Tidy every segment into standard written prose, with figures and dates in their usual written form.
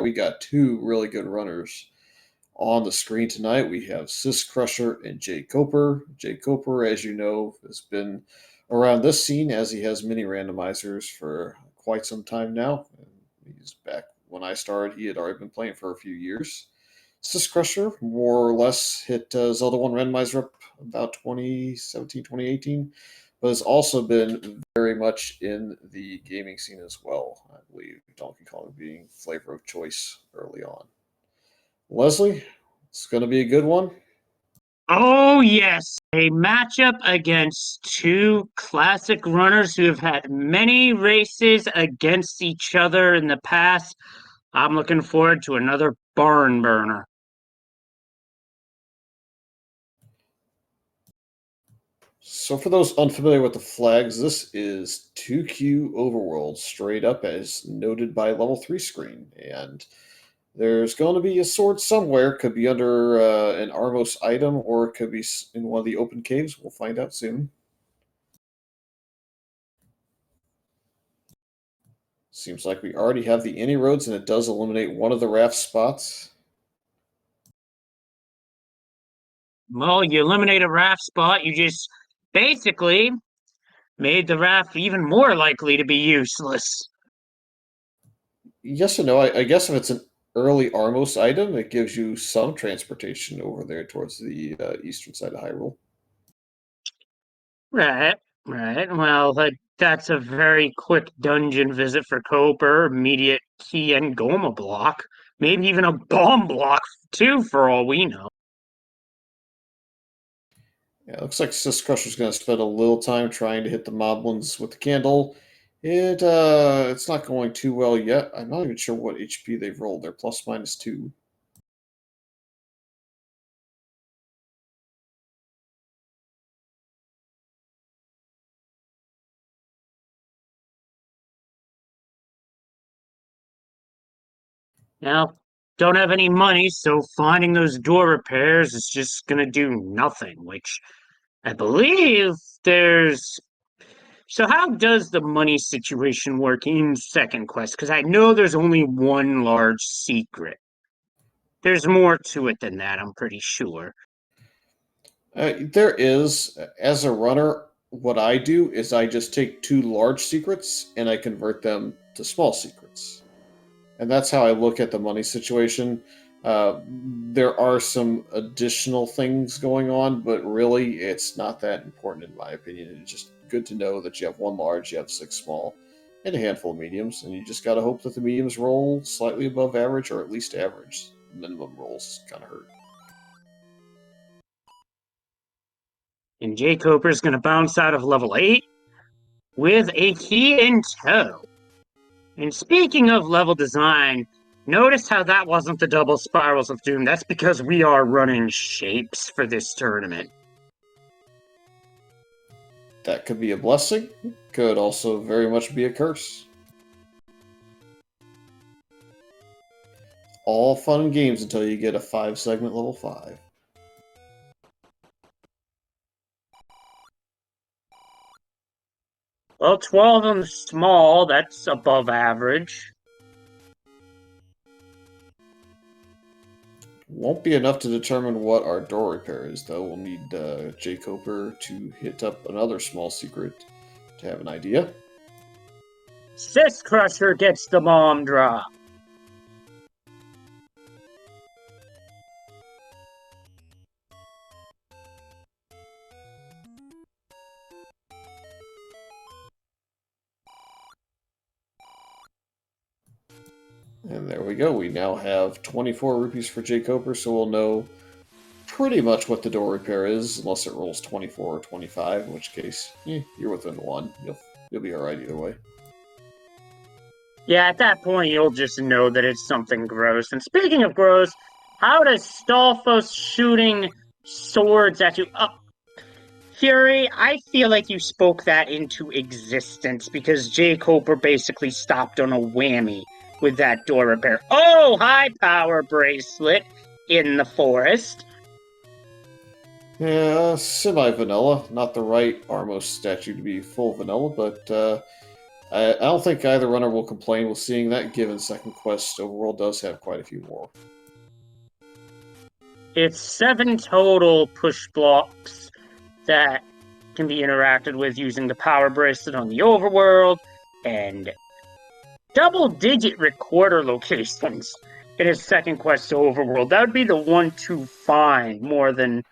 we got two really good runners on the screen tonight. We have Syscrusher and jkoper. jkoper, as you know, has been around this scene as he has many randomizers for quite some time now. He's back when I started. He had already been playing for a few years. Syscrusher more or less hit Zelda 1 randomizer up about 2017, 2018, but has also been very much in the gaming scene as well. I believe Donkey Kong being flavor of choice early on. Leslie, it's going to be a good one. Oh, yes. A matchup against two classic runners who have had many races against each other in the past. I'm looking forward to another barn burner. So for those unfamiliar with the flags, this is 2Q Overworld, straight up as noted by level 3 screen. And there's going to be a sword somewhere. Could be under an Armos item, or it could be in one of the open caves. We'll find out soon. Seems like we already have the any roads, and it does eliminate one of the raft spots. Well, you eliminate a raft spot, you just basically made the raft even more likely to be useless. Yes and no. I guess if it's an early Armos item, it gives you some transportation over there towards the eastern side of Hyrule. Right, right. Well, that's a very quick dungeon visit for Koper, immediate key and Goma block. Maybe even a bomb block, too, for all we know. Yeah, it looks like Syscrusher's going to spend a little time trying to hit the moblins with the candle. It's not going too well yet. I'm not even sure what HP they've rolled. They're plus minus 2. Now, don't have any money, so finding those door repairs is just gonna do nothing, which I believe there's... So how does the money situation work in second quest? Because I know there's only one large secret. There's more to it than that, I'm pretty sure. There is, as a runner, what I do is I just take two large secrets and I convert them to small secrets. And that's how I look at the money situation. There are some additional things going on, but really it's not that important in my opinion. It's just good to know that you have one large, you have 6 small, and a handful of mediums, and you just got to hope that the mediums roll slightly above average or at least average. Minimum rolls kind of hurt. And jkoper is going to bounce out of level 8 with a key in tow. And speaking of level design, notice how that wasn't the double spirals of doom. That's because we are running shapes for this tournament. That could be a blessing, could also very much be a curse. All fun and games until you get a 5-segment level 5. Well, 12 on the small, that's above average. Won't be enough to determine what our door repair is, though. We'll need jkoper to hit up another small secret to have an idea. Syscrusher gets the bomb drop. And there we go. We now have 24 rupees for jkoper, so we'll know pretty much what the door repair is, unless it rolls 24 or 25, in which case, you're within 1. You'll be alright either way. Yeah, at that point, you'll just know that it's something gross. And speaking of gross, how does Stalfos shooting swords at you? Fury, I feel like you spoke that into existence because jkoper basically stopped on a whammy with that door repair. Oh, high power bracelet in the forest. Yeah, semi-vanilla. Not the right Armos statue to be full vanilla, but I don't think either runner will complain with seeing that, given Second Quest Overworld does have quite a few more. It's 7 total push blocks that can be interacted with using the power bracelet on the overworld, and double-digit recorder locations in his Second Quest overworld. That would be the one to find more than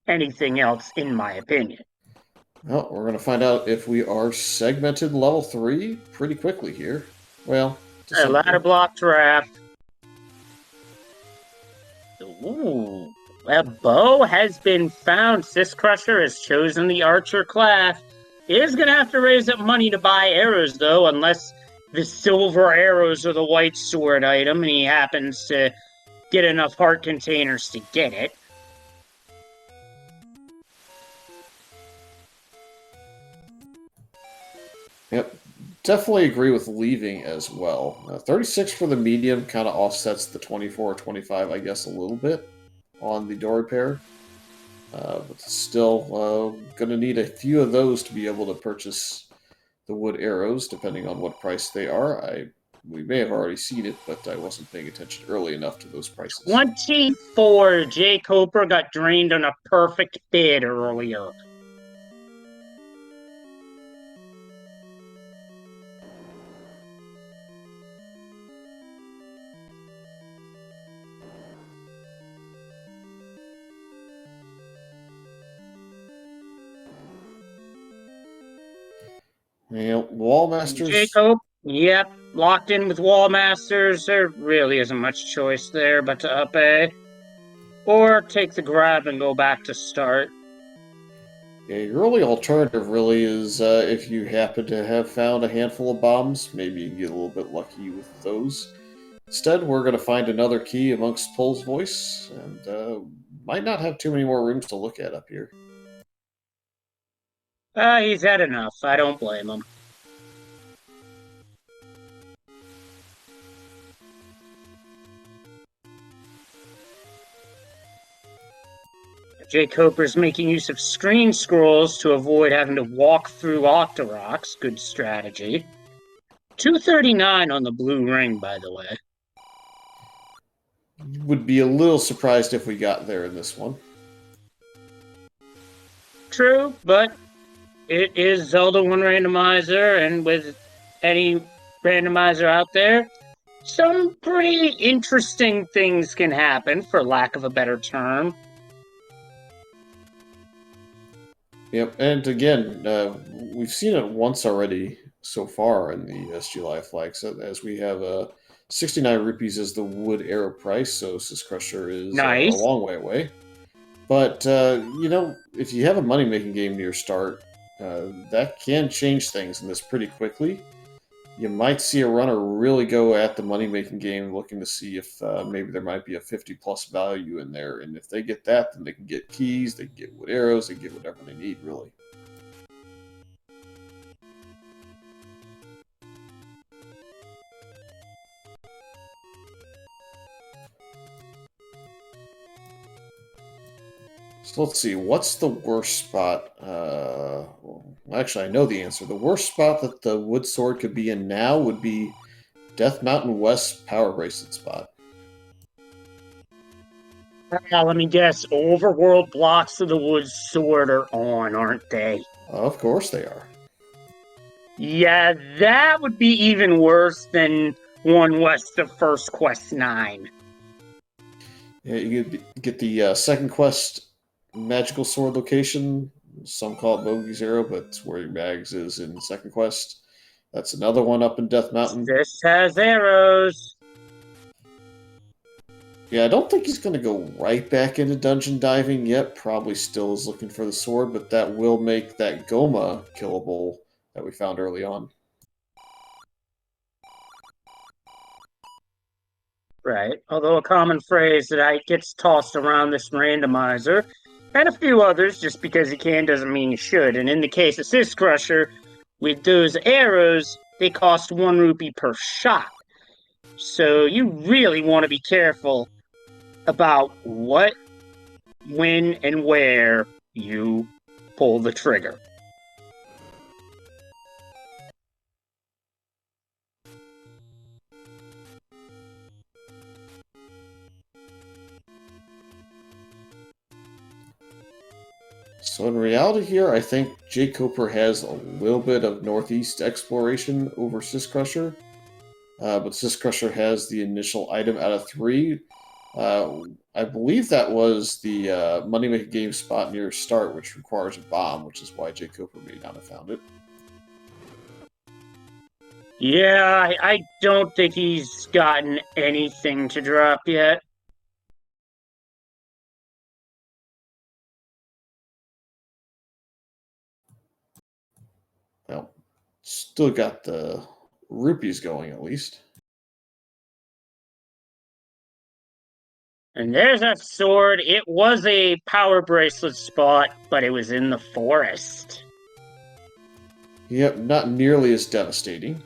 anything else, in my opinion. Well, we're going to find out if we are segmented level 3 pretty quickly here. Well, to A some ladder degree. block draft. Ooh, a bow has been found. Syscrusher has chosen the archer class. He is going to have to raise up money to buy arrows, though, unless the silver arrows are the white sword item and he happens to get enough heart containers to get it. Yep, definitely agree with leaving as well. 36 for the medium kind of offsets the 24 or 25, I guess, a little bit on the door repair. But still, going to need a few of those to be able to purchase the wood arrows, depending on what price they are. We may have already seen it, but I wasn't paying attention early enough to those prices. 24 jkoper got drained on a perfect bid earlier. Wall Masters. Jacob, yep, locked in with Wall Masters. There really isn't much choice there but to up A. Or take the grab and go back to start. Yeah, your only alternative really is if you happen to have found a handful of bombs, maybe you can get a little bit lucky with those. Instead, we're going to find another key amongst Pole's voice, and might not have too many more rooms to look at up here. He's had enough. I don't blame him. Jkoper's making use of screen scrolls to avoid having to walk through Octoroks. Good strategy. 239 on the blue ring, by the way. Would be a little surprised if we got there in this one. True, but it is Zelda 1 randomizer, and with any randomizer out there, some pretty interesting things can happen, for lack of a better term. Yep, and again, we've seen it once already so far in the SGLIVE flags, as we have 69 rupees as the wood arrow price, so Syscrusher is a Nice. long way away. But, if you have a money-making game near start, that can change things in this pretty quickly. You might see a runner really go at the money-making game looking to see if maybe there might be a 50-plus value in there. And if they get that, then they can get keys, they can get wood arrows, they can get whatever they need, really. So let's see, what's the worst spot? Well, actually, I know the answer. The worst spot that the wood sword could be in now would be Death Mountain West power bracelet spot. Let me guess. Overworld blocks of the wood sword are on, aren't they? Of course they are. Yeah, that would be even worse than one west of First Quest 9. Yeah, you get the second quest magical sword location. Some call it Bogey's Arrow, but it's where your bags is in second quest. That's another one up in Death Mountain. This has arrows. Yeah, I don't think he's going to go right back into dungeon diving yet. Probably still is looking for the sword, but that will make that Goma killable that we found early on. Right. Although a common phrase that gets tossed around this randomizer, and a few others, just because you can doesn't mean you should. And in the case of Syscrusher, with those arrows, they cost 1 rupee per shot. So you really want to be careful about what, when, and where you pull the trigger. So in reality here, I think jkoper has a little bit of northeast exploration over Syscrusher, but Syscrusher has the initial item out of 3. I believe that was the money-making game spot near start, which requires a bomb, which is why jkoper may not have found it. Yeah, I don't think he's gotten anything to drop yet. Well, still got the rupees going at least. And there's that sword. It was a power bracelet spot, but it was in the forest. Yep, not nearly as devastating.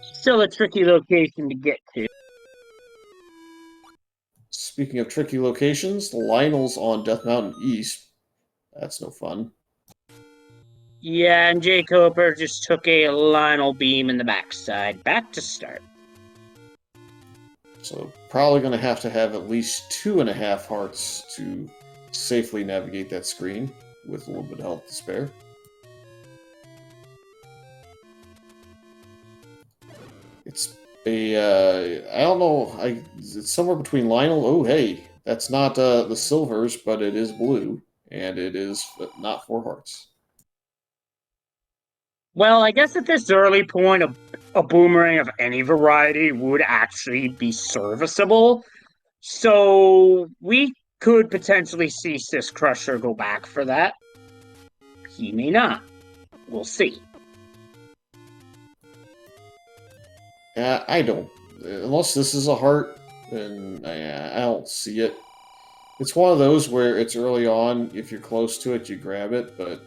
Still a tricky location to get to. Speaking of tricky locations, Lionel's on Death Mountain East. That's no fun. Yeah, and jkoper just took a Lionel beam in the backside. Back to start. So probably going to have at least 2.5 hearts to safely navigate that screen with a little bit of health to spare. It's I don't know, it's somewhere between Lionel. Oh, hey, that's not the silvers, but it is blue, and it is not 4 hearts. Well, I guess at this early point, a boomerang of any variety would actually be serviceable. So we could potentially see Syscrusher go back for that. He may not. We'll see. I don't. Unless this is a heart, then I don't see it. It's one of those where it's early on. If you're close to it, you grab it. But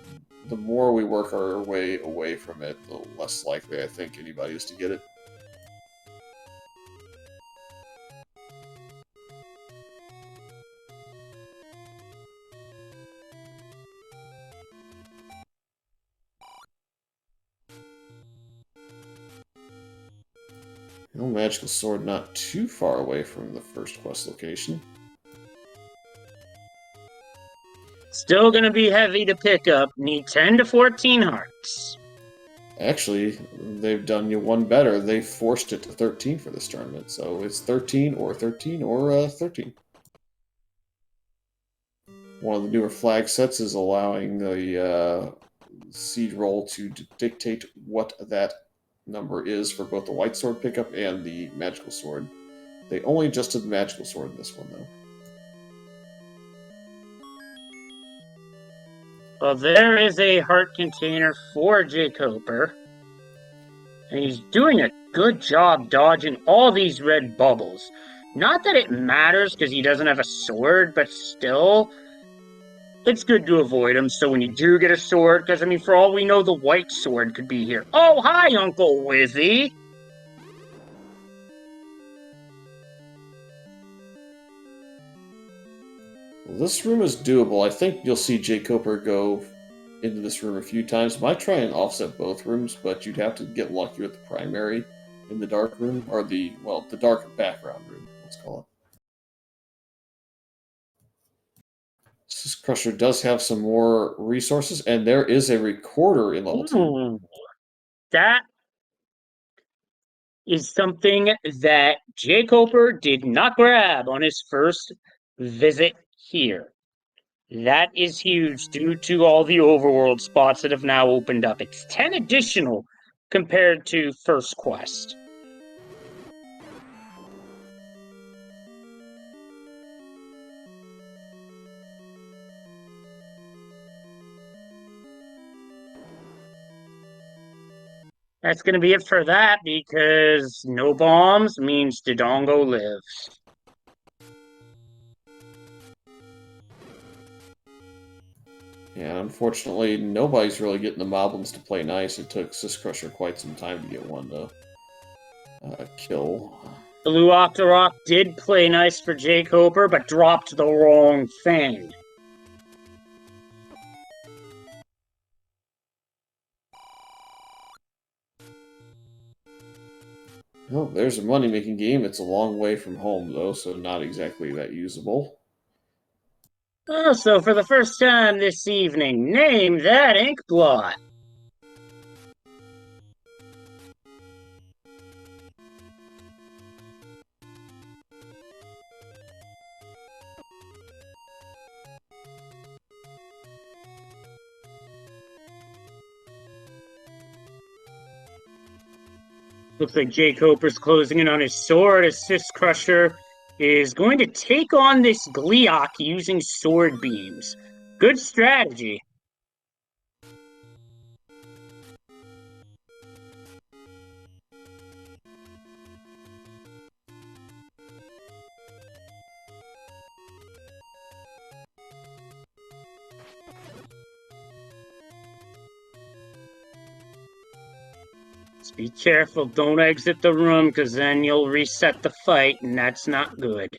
the more we work our way away from it, the less likely I think anybody is to get it. No magical sword not too far away from the first quest location. Still gonna be heavy to pick up. Need 10 to 14 hearts. Actually, they've done you one better. They forced it to 13 for this tournament, so it's 13 or 13 or 13. One of the newer flag sets is allowing the seed roll to dictate what that number is for both the white sword pickup and the magical sword. They only adjusted the magical sword in this one, though. Well, there is a heart container for jkoper. And he's doing a good job dodging all these red bubbles. Not that it matters because he doesn't have a sword, but still, it's good to avoid them. So when you do get a sword, because I mean, for all we know, the white sword could be here. Oh, hi, Uncle Wizzy. Well, this room is doable. I think you'll see jkoper go into this room a few times. Might try and offset both rooms, but you'd have to get lucky with the primary in the dark room, or the dark background room, let's call it. Syscrusher does have some more resources, and there is a recorder in level 2. Ooh, that is something that jkoper did not grab on his first visit here. That is huge due to all the overworld spots that have now opened up. It's 10 additional compared to first quest. That's going to be it for that because no bombs means Dodongo lives. Yeah, unfortunately, nobody's really getting the moblins to play nice. It took Syscrusher quite some time to get one to kill. Blue Octorok did play nice for jkoper, but dropped the wrong thing. Well, there's a money-making game. It's a long way from home, though, so not exactly that usable. Also, for the first time this evening, name that ink blot. Looks like jkoper's closing in on his sword as Syscrusher is going to take on this Gliok using sword beams. Good strategy. Just be careful, don't exit the room, because then you'll reset the fight, and that's not good.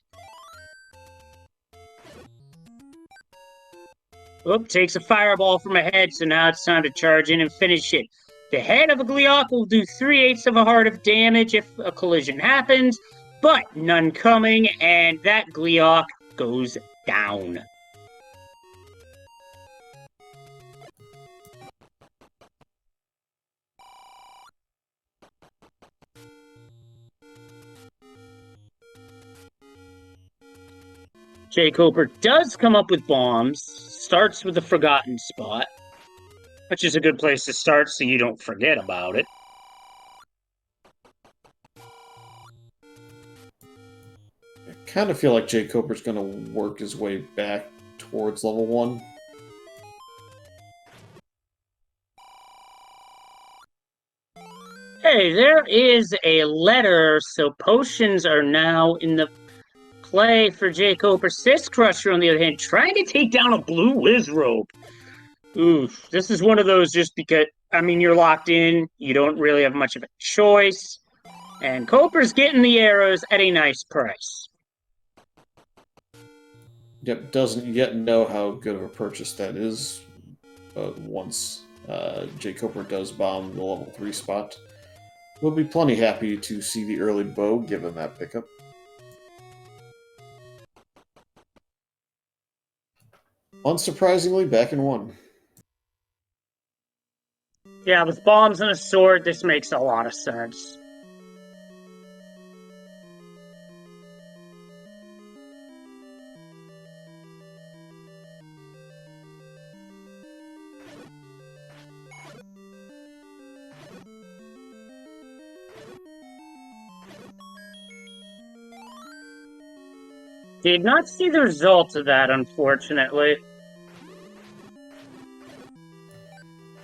Oop, takes a fireball from a head, so now it's time to charge in and finish it. The head of a Gliok will do 3/8 of a heart of damage if a collision happens, but none coming, and that Gliok goes down. jkoper does come up with bombs, starts with the forgotten spot, which is a good place to start so you don't forget about it. I kind of feel like jkoper's going to work his way back towards level 1. Hey, there is a letter, so potions are now in the play for jkoper. Syscrusher, on the other hand, trying to take down a blue Wizrobe. Oof, this is one of those just because, I mean, you're locked in, you don't really have much of a choice, and Coper's getting the arrows at a nice price. Yep, doesn't yet know how good of a purchase that is, but once jkoper does bomb the level 3 spot, we'll be plenty happy to see the early bow given that pickup. Unsurprisingly, back in 1. Yeah, with bombs and a sword, this makes a lot of sense. Did not see the results of that, unfortunately.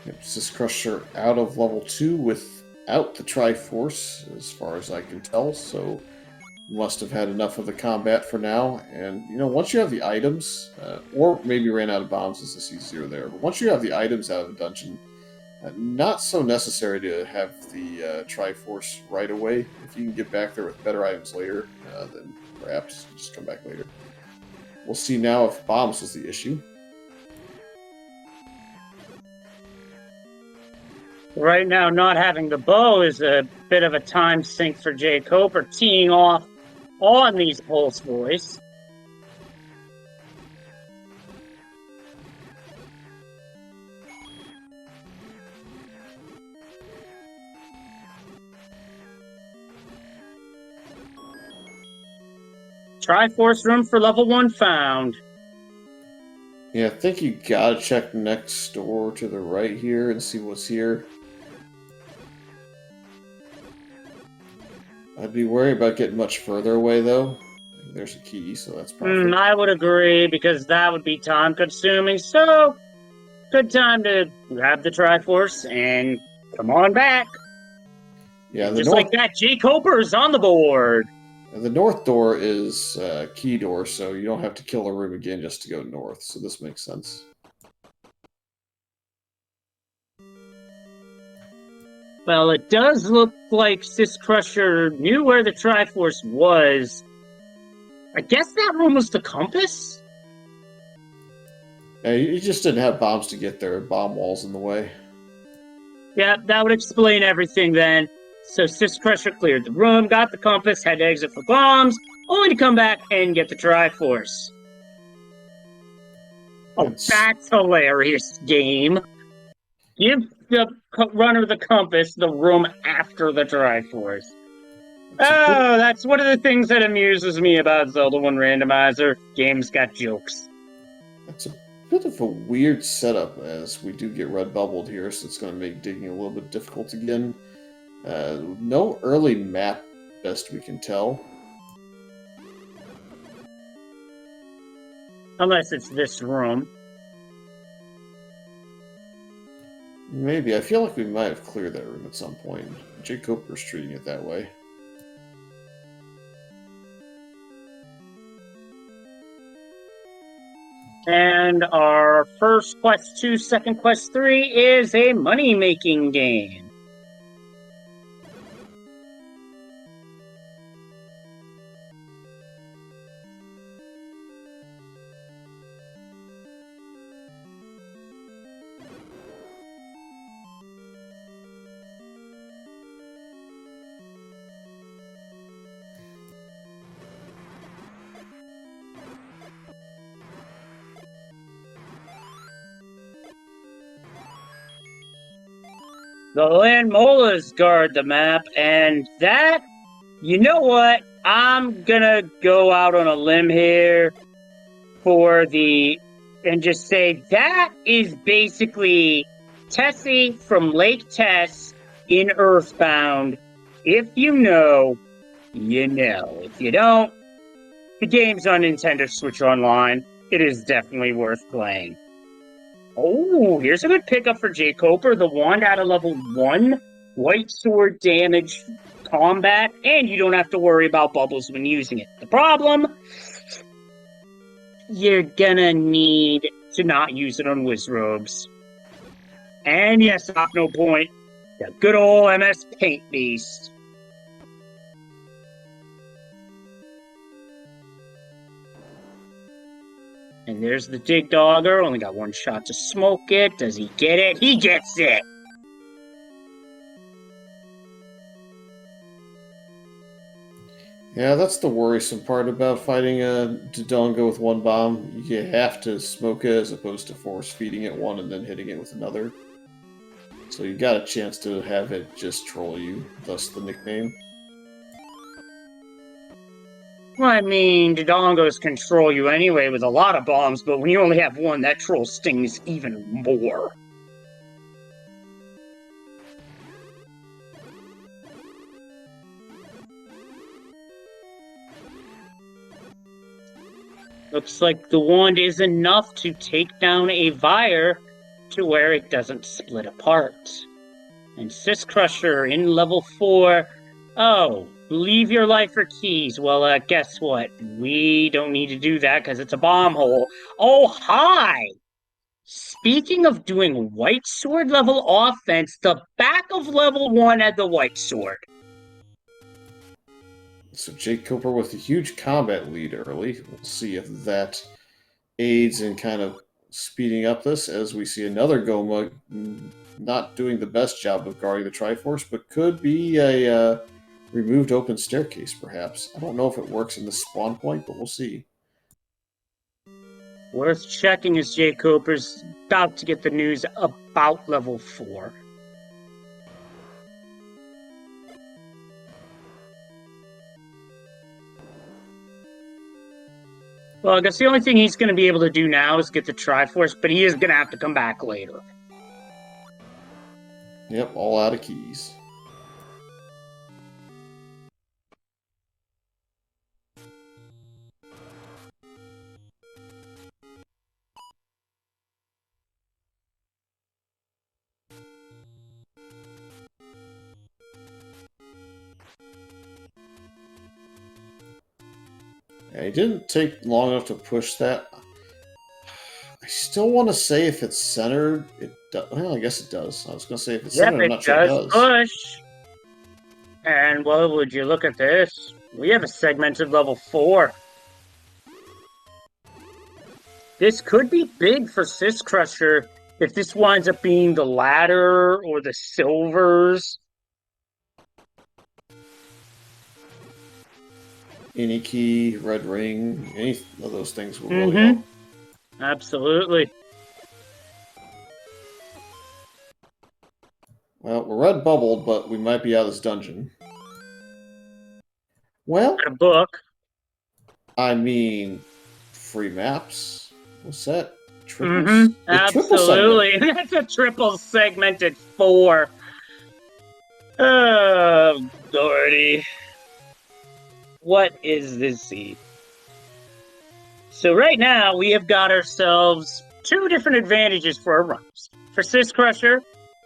Yep, Syscrusher out of level 2 without the Triforce, as far as I can tell, so must have had enough of the combat for now. And, you know, once you have the items, or maybe ran out of bombs as the C0 there, but once you have the items out of the dungeon, not so necessary to have the Triforce right away. If you can get back there with better items later, then perhaps just come back later. We'll see now if bombs was the issue. Right now, not having the bow is a bit of a time sink for jkoper, teeing off on these pulse boys. Triforce room for level 1 found. Yeah, I think you gotta check next door to the right here and see what's here. I'd be worried about getting much further away, though. There's a key, so that's perfect. I would agree, because that would be time-consuming, so good time to grab the Triforce and come on back. Yeah, Just like that, jkoper is on the board. The north door is a key door, so you don't have to kill a room again just to go north, so this makes sense. Well, it does look like Syscrusher knew where the Triforce was. I guess that room was the compass? Yeah, you just didn't have bombs to get there. Bomb walls in the way. Yeah, that would explain everything then. So Syscrusher cleared the room, got the compass, had to exit for bombs, only to come back and get the Triforce. Oh, that's hilarious, game. Give the runner the compass, the room after the Triforce. Oh, that's one of the things that amuses me about Zelda 1 Randomizer. Game's got jokes. It's a bit of a weird setup as we do get red bubbled here, so it's going to make digging a little bit difficult again. No early map, best we can tell. Unless it's this room. Maybe. I feel like we might have cleared that room at some point. jkoper's treating it that way. And our first quest 2, second quest 3 is a money-making game. The land molas guard the map, and that, you know what? I'm gonna go out on a limb here and just say that is basically Tessie from Lake Tess in Earthbound. If you know, you know. If you don't, the game's on Nintendo Switch Online. It is definitely worth playing. Oh, here's a good pickup for jkoper. The wand out of level 1. White sword damage combat, and you don't have to worry about bubbles when using it. The problem? You're gonna need to not use it on Wizrobes. And yes, no point. The good old MS Paint Beast. And there's the Dig Dogger. Only got one shot to smoke it. Does he get it? He gets it! Yeah, that's the worrisome part about fighting a Dodongo with one bomb. You have to smoke it as opposed to force feeding it one and then hitting it with another. So you got a chance to have it just troll you, thus the nickname. Well, I mean, Dodongos control you anyway with a lot of bombs, but when you only have one, that troll stings even more. Looks like the wand is enough to take down a Vire to where it doesn't split apart. And Syscrusher in level 4. Oh, leave your life for keys. Well, guess what? We don't need to do that because it's a bomb hole. Oh, hi! Speaking of doing white sword level offense, the back of level 1 had the white sword. So jkoper with a huge combat lead early. We'll see if that aids in kind of speeding up this as we see another Goma not doing the best job of guarding the Triforce, but could be a removed open staircase, perhaps. I don't know if it works in the spawn point, but we'll see. Worth checking as jkoper's about to get the news about level 4. Well, I guess the only thing he's going to be able to do now is get the Triforce, but he is going to have to come back later. Yep, all out of keys. Yeah, he didn't take long enough to push that. I still want to say if it's centered, it does. Well, I guess it does. I was going to say if it's centered, I'm not sure it does. Push. And, well, would you look at this? We have a segmented level 4. This could be big for Syscrusher if this winds up being the ladder or the silvers. Any key, red ring, any of those things will really help. Absolutely. Well, we're red bubbled, but we might be out of this dungeon. Well, Got a book. I mean, free maps. What's that? Triples? A triple segment. Absolutely. That's a triple segmented 4. Oh, Gordy. What is this seed? So right now, we have got ourselves 2 different advantages for our runs. For Syscrusher,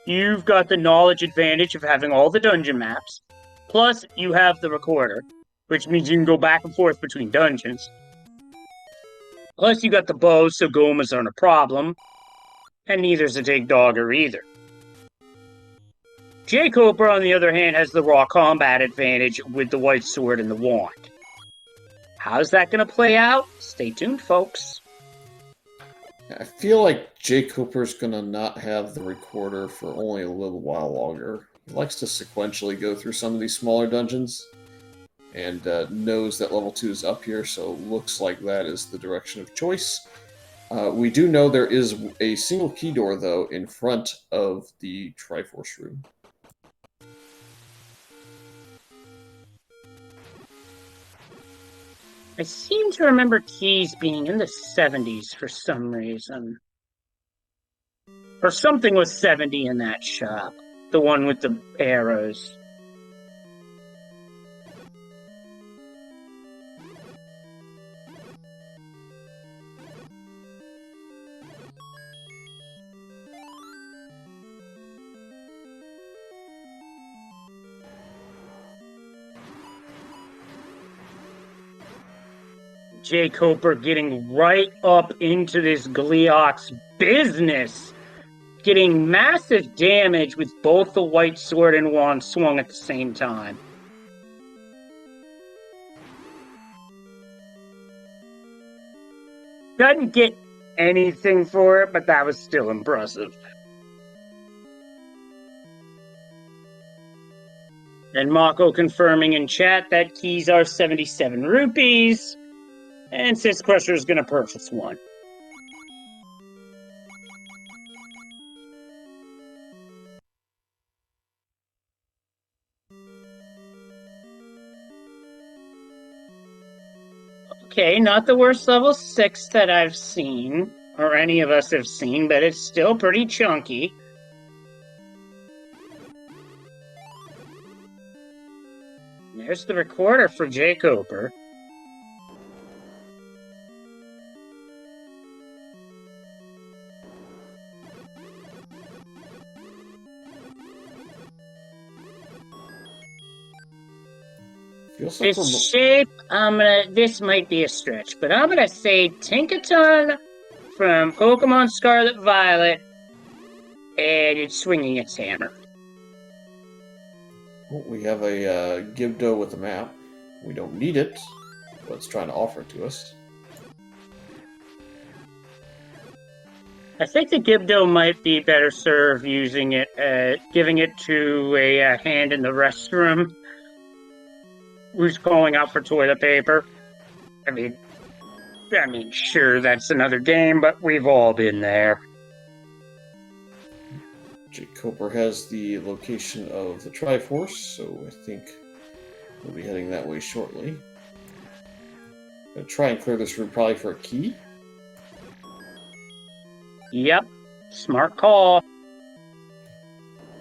you've got the knowledge advantage of having all the dungeon maps. Plus, you have the recorder, which means you can go back and forth between dungeons. Plus, you got the bow, so gomas aren't a problem. And neither's a dig dogger either. jkoper, on the other hand, has the raw combat advantage with the white sword and the wand. How's that going to play out? Stay tuned, folks. I feel like jkoper's gonna not have the recorder for only a little while longer. He likes to sequentially go through some of these smaller dungeons, and knows that level 2 is up here, so looks like that is the direction of choice. We do know there is a single key door, though, in front of the Triforce room. I seem to remember keys being in the 70s for some reason. Or something was 70 in that shop. The one with the arrows. jkoper getting right up into this Gleok's business. Getting massive damage with both the white sword and wand swung at the same time. Doesn't get anything for it, but that was still impressive. And Mako confirming in chat that keys are 77 rupees, and Syscrusher is going to purchase one. Okay, not the worst level 6 that I've seen, or any of us have seen, but it's still pretty chunky. There's the recorder for jkoper. This shape, this might be a stretch, but I'm gonna say Tinkaton from Pokemon Scarlet Violet, and it's swinging its hammer. Well, we have a Gibdo with a map. We don't need it, but it's trying to offer it to us. I think the Gibdo might be better served using it, giving it to a hand in the restroom who's calling out for toilet paper. I mean, sure, that's another game, but we've all been there. jkoper has the location of the Triforce, so I think we'll be heading that way shortly. Gonna try and clear this room probably for a key. Yep, smart call.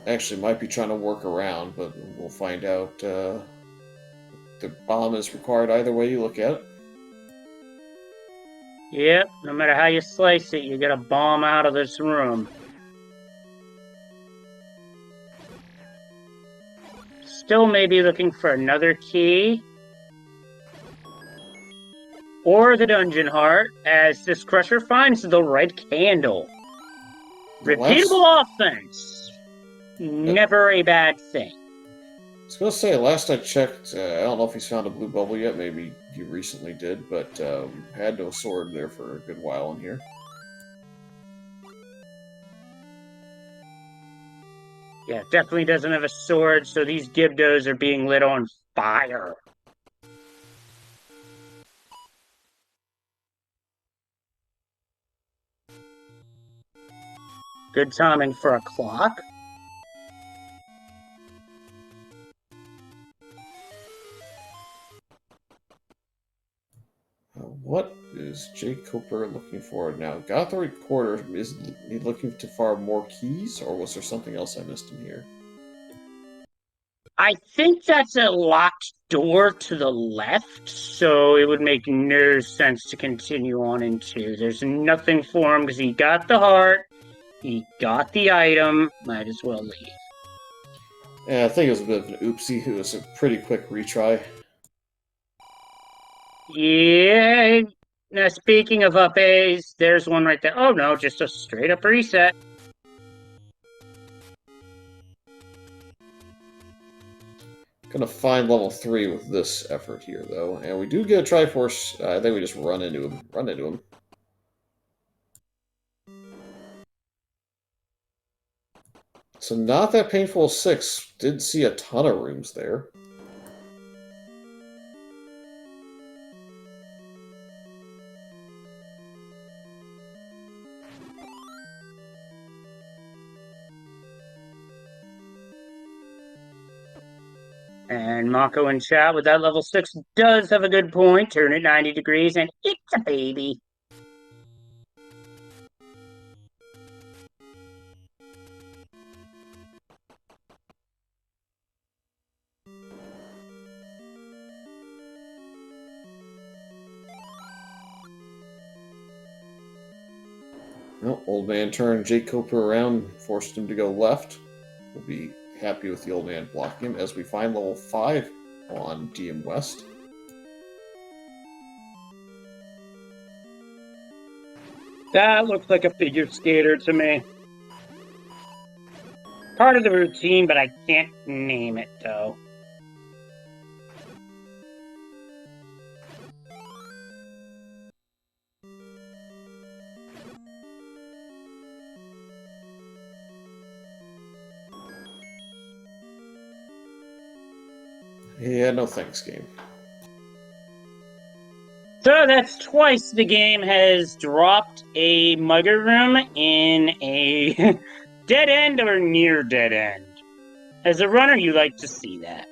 Actually, might be trying to work around, but we'll find out. The bomb is required either way you look at it. Yep, no matter how you slice it, you get a bomb out of this room. Still maybe looking for another key. Or the dungeon heart, as Syscrusher finds the red candle. Repeatable offense. Never a bad thing. I was going to say, last I checked, I don't know if he's found a blue bubble yet. Maybe you recently did, but had no sword there for a good while in here. Yeah, definitely doesn't have a sword, so these Gibdos are being lit on fire. Good timing for a clock. What is jkoper looking for now? Got the recorder. Is he looking to farm more keys, or was there something else I missed in here? I think that's a locked door to the left, so it would make no sense to continue on into. There's nothing for him because he got the heart, he got the item, might as well leave. Yeah, I think it was a bit of an oopsie. It was a pretty quick retry. Yeah, now speaking of up A's, there's one right there. Oh no, just a straight up reset. Gonna find level 3 with this effort here, though. And we do get a Triforce. I think we just run into him. Run into him. So not that painful 6. Did see a ton of rooms there. And Mako in chat with that level 6 does have a good point. Turn it 90 degrees and it's a baby. Well, old man turned jkoper around, forced him to go left. We'll be happy with the old man blocking him as we find level 5 on DM West. That looks like a figure skater to me. Part of the routine, but I can't name it though. Yeah, no thanks, game. So that's twice the game has dropped a mugger room in a dead end or near dead end. As a runner, you like to see that.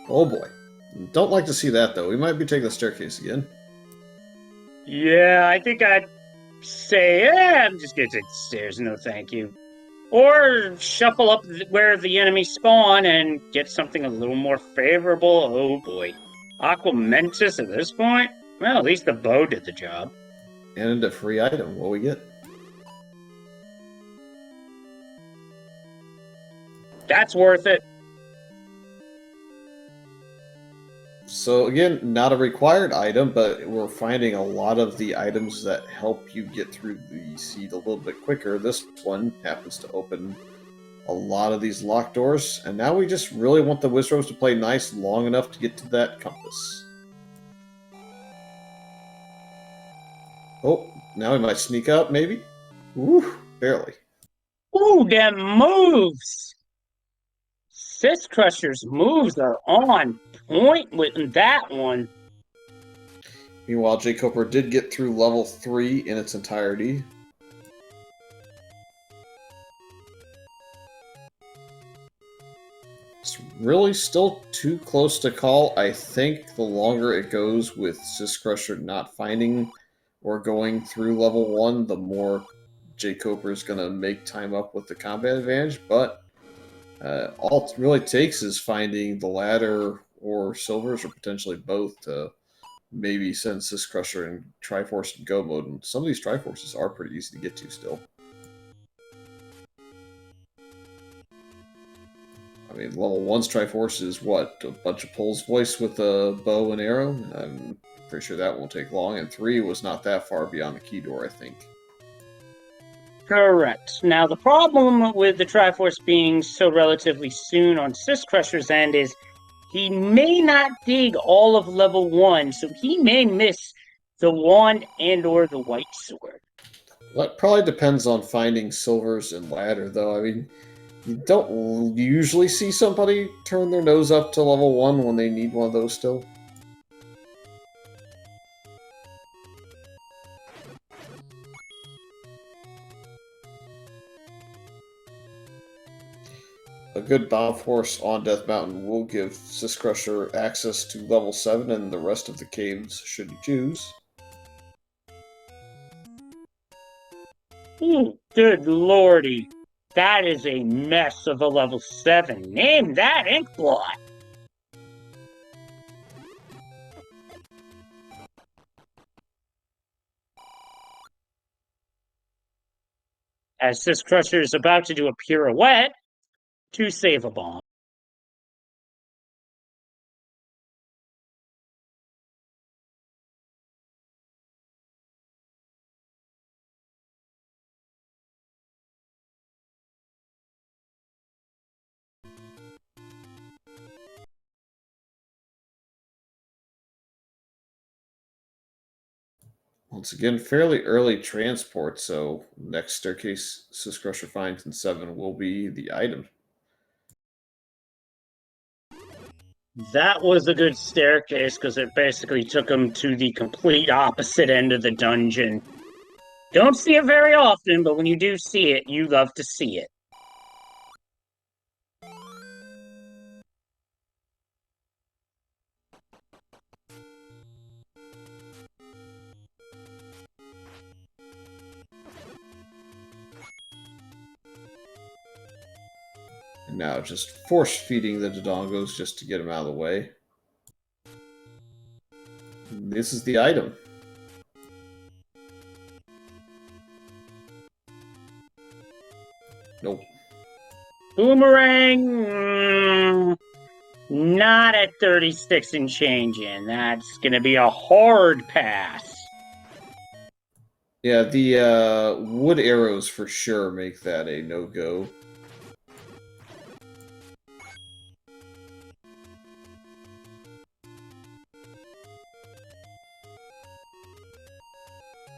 Oh boy. Don't like to see that, though. We might be taking the staircase again. Yeah, I think I'd say, I'm just gonna take the stairs, no thank you. Or shuffle up where the enemies spawn and get something a little more favorable. Oh boy. Aqua Mentis at this point? Well, at least the bow did the job. And a free item. What we get? That's worth it. So again, not a required item, but we're finding a lot of the items that help you get through the seed a little bit quicker. This one happens to open a lot of these locked doors, and now we just really want the Wizards to play nice long enough to get to that compass. Oh, now we might sneak up, maybe? Woo, barely. Ooh, them moves! Syscrusher's moves are on point with that one. Meanwhile, jkoper did get through level 3 in its entirety. It's really still too close to call. I think the longer it goes with Syscrusher not finding or going through level 1, the more jkoper is going to make time up with the combat advantage. But all it really takes is finding the ladder or silvers, or potentially both, to maybe send Syscrusher and Triforce in go mode. And some of these Triforces are pretty easy to get to still. I mean, level 1's Triforce is what? A bunch of pulls voice with a bow and arrow? I'm pretty sure that won't take long. And 3 was not that far beyond the key door, I think. Correct. Now, the problem with the Triforce being so relatively soon on Syscrusher's end is he may not dig all of level 1, so he may miss the wand and or the white sword. That probably depends on finding silvers and ladder, though. I mean, you don't usually see somebody turn their nose up to level 1 when they need one of those still. a good bomb force on Death Mountain will give Syscrusher access to level 7 and the rest of the caves should he choose. Ooh, good lordy. That is a mess of a level 7. Name that Inkblot. As Syscrusher is about to do a pirouette to save a bomb. Once again, fairly early transport, so next staircase Syscrusher finds in 7 will be the item. That was a good staircase because it basically took him to the complete opposite end of the dungeon. Don't see it very often, but when you do see it, you love to see it. And now just force feeding the Dodongos just to get them out of the way. This is the item. Nope. Boomerang! Not at 36 and change in. That's going to be a hard pass. Yeah, the wood arrows for sure make that a no-go.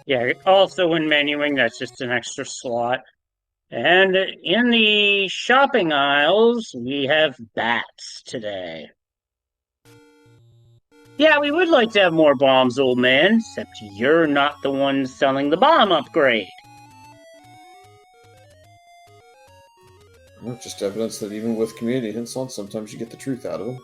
Yeah, also when menuing, that's just an extra slot. And in the shopping aisles, we have bats today. Yeah, we would like to have more bombs, old man, except you're not the one selling the bomb upgrade. Well, just evidence that even with community insults, sometimes you get the truth out of them.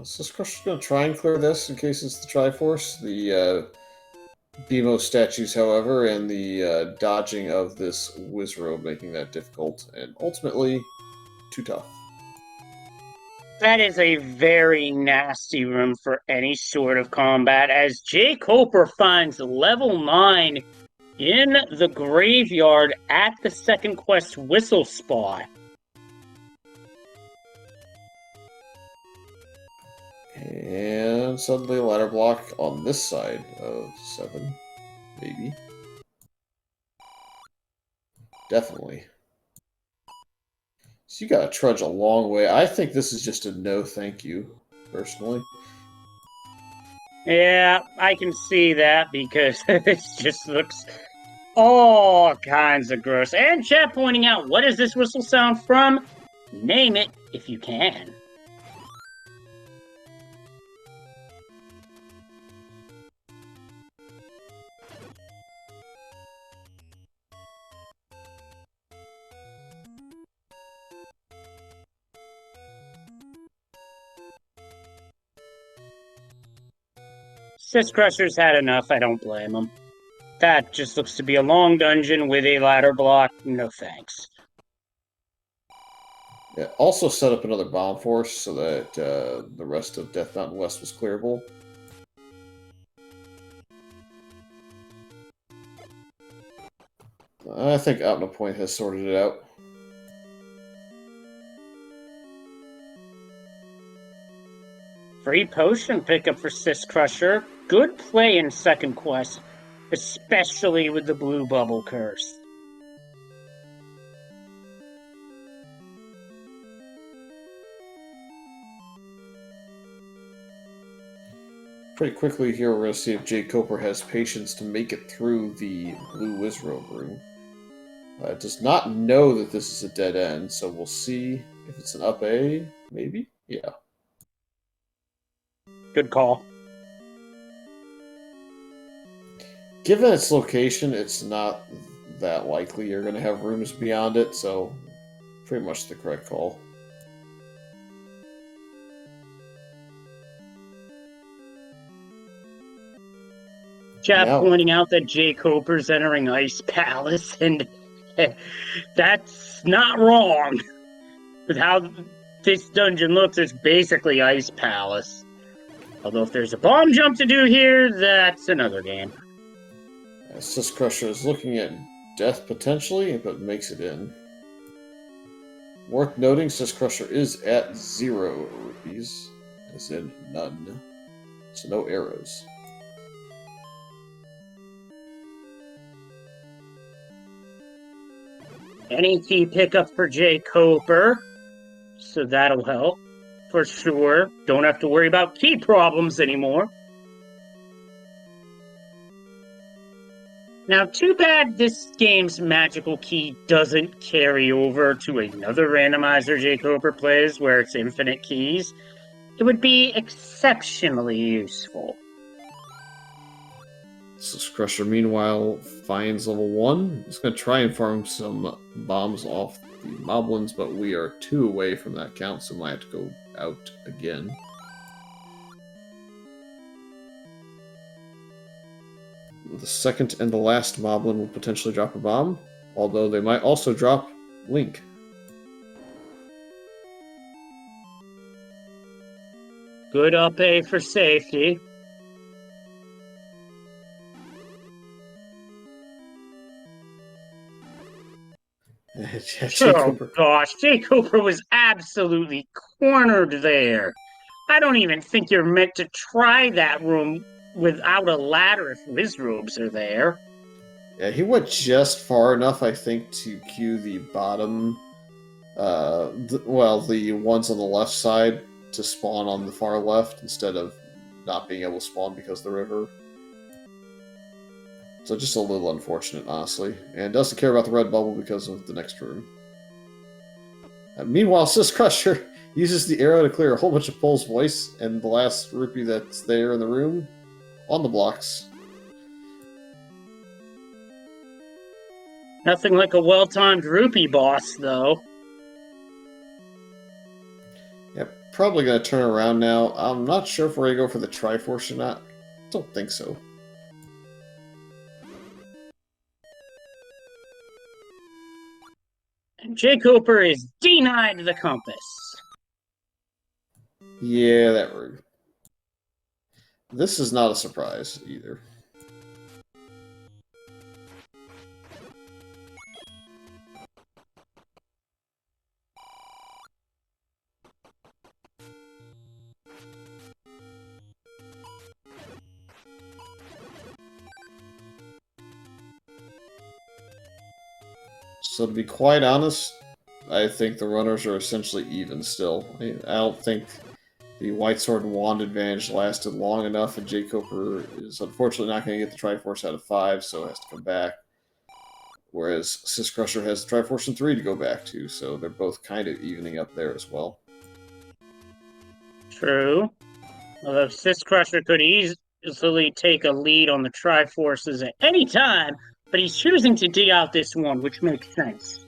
So Syscrusher's going to try and clear this in case it's the Triforce. The Demo statues, however, and the dodging of this Wizrobe making that difficult, and ultimately, too tough. That is a very nasty room for any sort of combat, as jkoper finds level 9 in the graveyard at the second quest whistle spot. And suddenly a ladder block on this side of 7. Maybe. Definitely. So you gotta trudge a long way. I think this is just a no thank you, personally. Yeah, I can see that because it just looks all kinds of gross. And chat pointing out, what is this whistle sound from? Name it if you can. Syscrusher's had enough, I don't blame him. That just looks to be a long dungeon with a ladder block. No thanks. Yeah, also set up another bomb force so that the rest of Death Mountain West was clearable. I think Opna Point has sorted it out. Free potion pickup for Syscrusher. Good play in second quest, especially with the blue bubble curse. Pretty quickly here, we're going to see if jkoper has patience to make it through the blue Wizrobe room. It does not know that this is a dead end, so we'll see if it's an up A, maybe? Yeah. Good call. Given its location, it's not that likely you're going to have rooms beyond it, so pretty much the correct call. Jeff Now, pointing out that jkoper's entering Ice Palace, and that's not wrong. With how this dungeon looks, it's basically Ice Palace. Although if there's a bomb jump to do here, that's another game. Syscrusher is looking at death potentially, but makes it in. Worth noting, Syscrusher is at 0 rupees, as in none. So no arrows. Any key pickup for jkoper, so that'll help for sure. Don't have to worry about key problems anymore. Now, too bad this game's magical key doesn't carry over to another randomizer jkoper plays where it's infinite keys. It would be exceptionally useful. Syscrusher, meanwhile, finds level 1. He's going to try and farm some bombs off the moblins, but we are 2 away from that count, so might have to go out again. The second and the last moblin will potentially drop a bomb, although they might also drop Link. Good up A for safety. Oh gosh, jkoper was absolutely cornered there. I don't even think you're meant to try that room without a ladder if wizrobes are there. Yeah, he went just far enough, I think, to cue the bottom, the ones on the left side to spawn on the far left instead of not being able to spawn because of the river. So just a little unfortunate, honestly. And doesn't care about the red bubble because of the next room. Meanwhile, Syscrusher uses the arrow to clear a whole bunch of Pole's voice and the last rupee that's there in the room on the blocks. Nothing like a well-timed rupee boss, though. Yep, probably going to turn around now. I'm not sure if we're going to go for the Triforce or not. Don't think so. And jkoper is denied the compass. Yeah, that rude. This is not a surprise either. So to be quite honest, I think the runners are essentially even still. I don't think the White Sword and Wand advantage lasted long enough, and jkoper is unfortunately not going to get the Triforce out of 5, so has to come back. Whereas Syscrusher has the Triforce and 3 to go back to, so they're both kind of evening up there as well. True. Although Syscrusher could easily take a lead on the Triforces at any time, but he's choosing to dig out this one, which makes sense.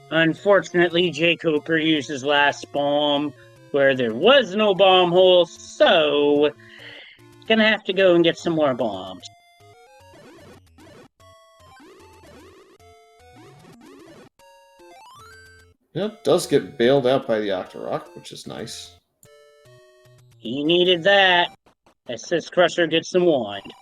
Unfortunately, jkoper used his last bomb where there was no bomb hole, so gonna have to go and get some more bombs. Yeah, it does get bailed out by the Octorok, which is nice. He needed that, as Syscrusher gets some wand.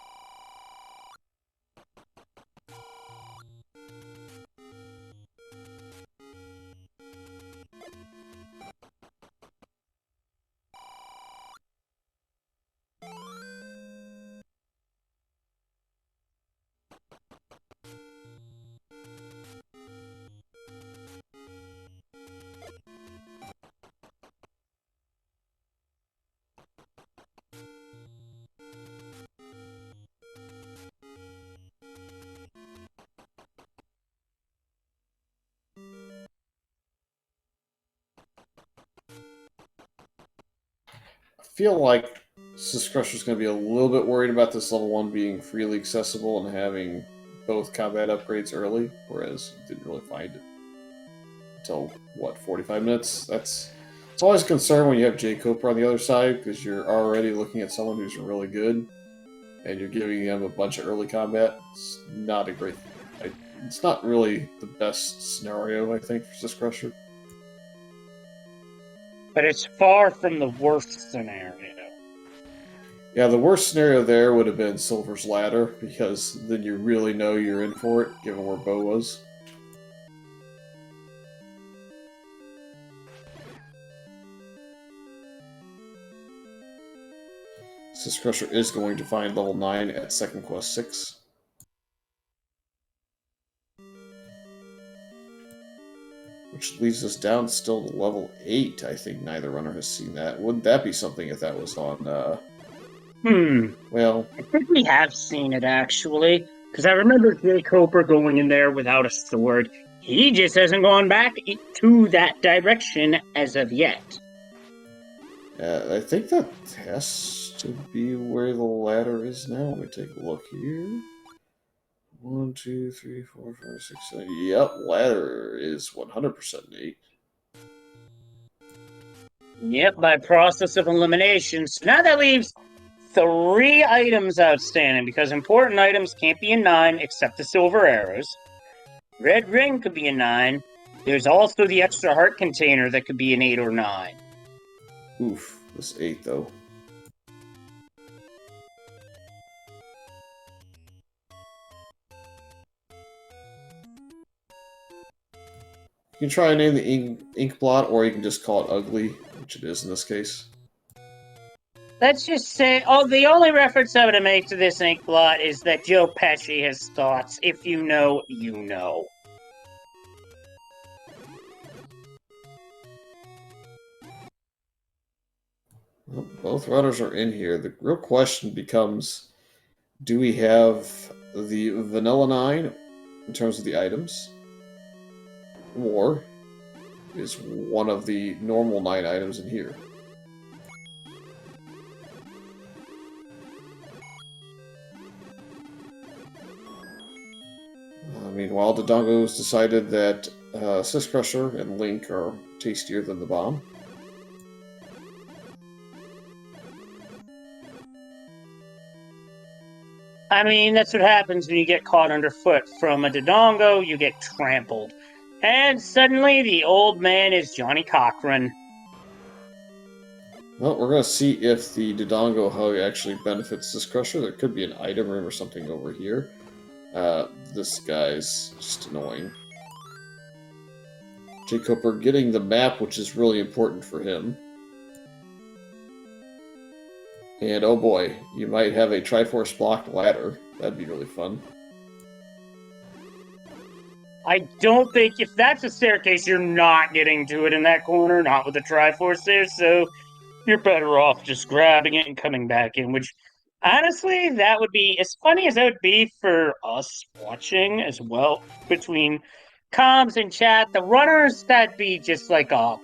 feel like Syscrusher's going to be a little bit worried about this level 1 being freely accessible and having both combat upgrades early, whereas didn't really find it until, what, 45 minutes? It's always a concern when you have jkoper on the other side, because you're already looking at someone who's really good, and you're giving them a bunch of early combat. It's not a great... It's not really the best scenario, I think, for Syscrusher. But it's far from the worst scenario. Yeah, the worst scenario there would have been Silver's Ladder, because then you really know you're in for it, given where Bo was. Syscrusher is going to find level 9 at Second Quest 6. Which leaves us down still to level 8. I think neither runner has seen that. Wouldn't that be something if that was on, Well... I think we have seen it, actually. Because I remember jkoper going in there without a sword. He just hasn't gone back to that direction as of yet. I think that has to be where the ladder is now. Let me take a look here. 1, 2, 3, 4, 5, 6, 7. Yep, ladder is 100% 8. Yep, by process of elimination. So now that leaves 3 items outstanding, because important items can't be a 9 except the silver arrows. Red ring could be a 9. There's also the extra heart container that could be an 8 or 9. Oof, this 8 though. You can try and name the ink blot, or you can just call it ugly, which it is in this case. Let's just say, the only reference I would make to this ink blot is that Joe Pesci has thoughts. If you know, you know. Well, both runners are in here. The real question becomes, do we have the vanilla 9 in terms of the items? Or is one of the normal 9 items in here? Meanwhile, Dodongo's decided that Syscrusher and Link are tastier than the bomb. I mean, that's what happens when you get caught underfoot. From a Dodongo, you get trampled. And suddenly, the old man is Johnny Cochran. Well, we're going to see if the Dodongo hug actually benefits Syscrusher. There could be an item room or something over here. This guy's just annoying. jkoper getting the map, which is really important for him. And oh boy, you might have a Triforce blocked ladder. That'd be really fun. I don't think, if that's a staircase, you're not getting to it in that corner, not with the Triforce there, so you're better off just grabbing it and coming back in, which, honestly, that would be, as funny as that would be for us watching as well, between comms and chat, the runners, that'd be just like a,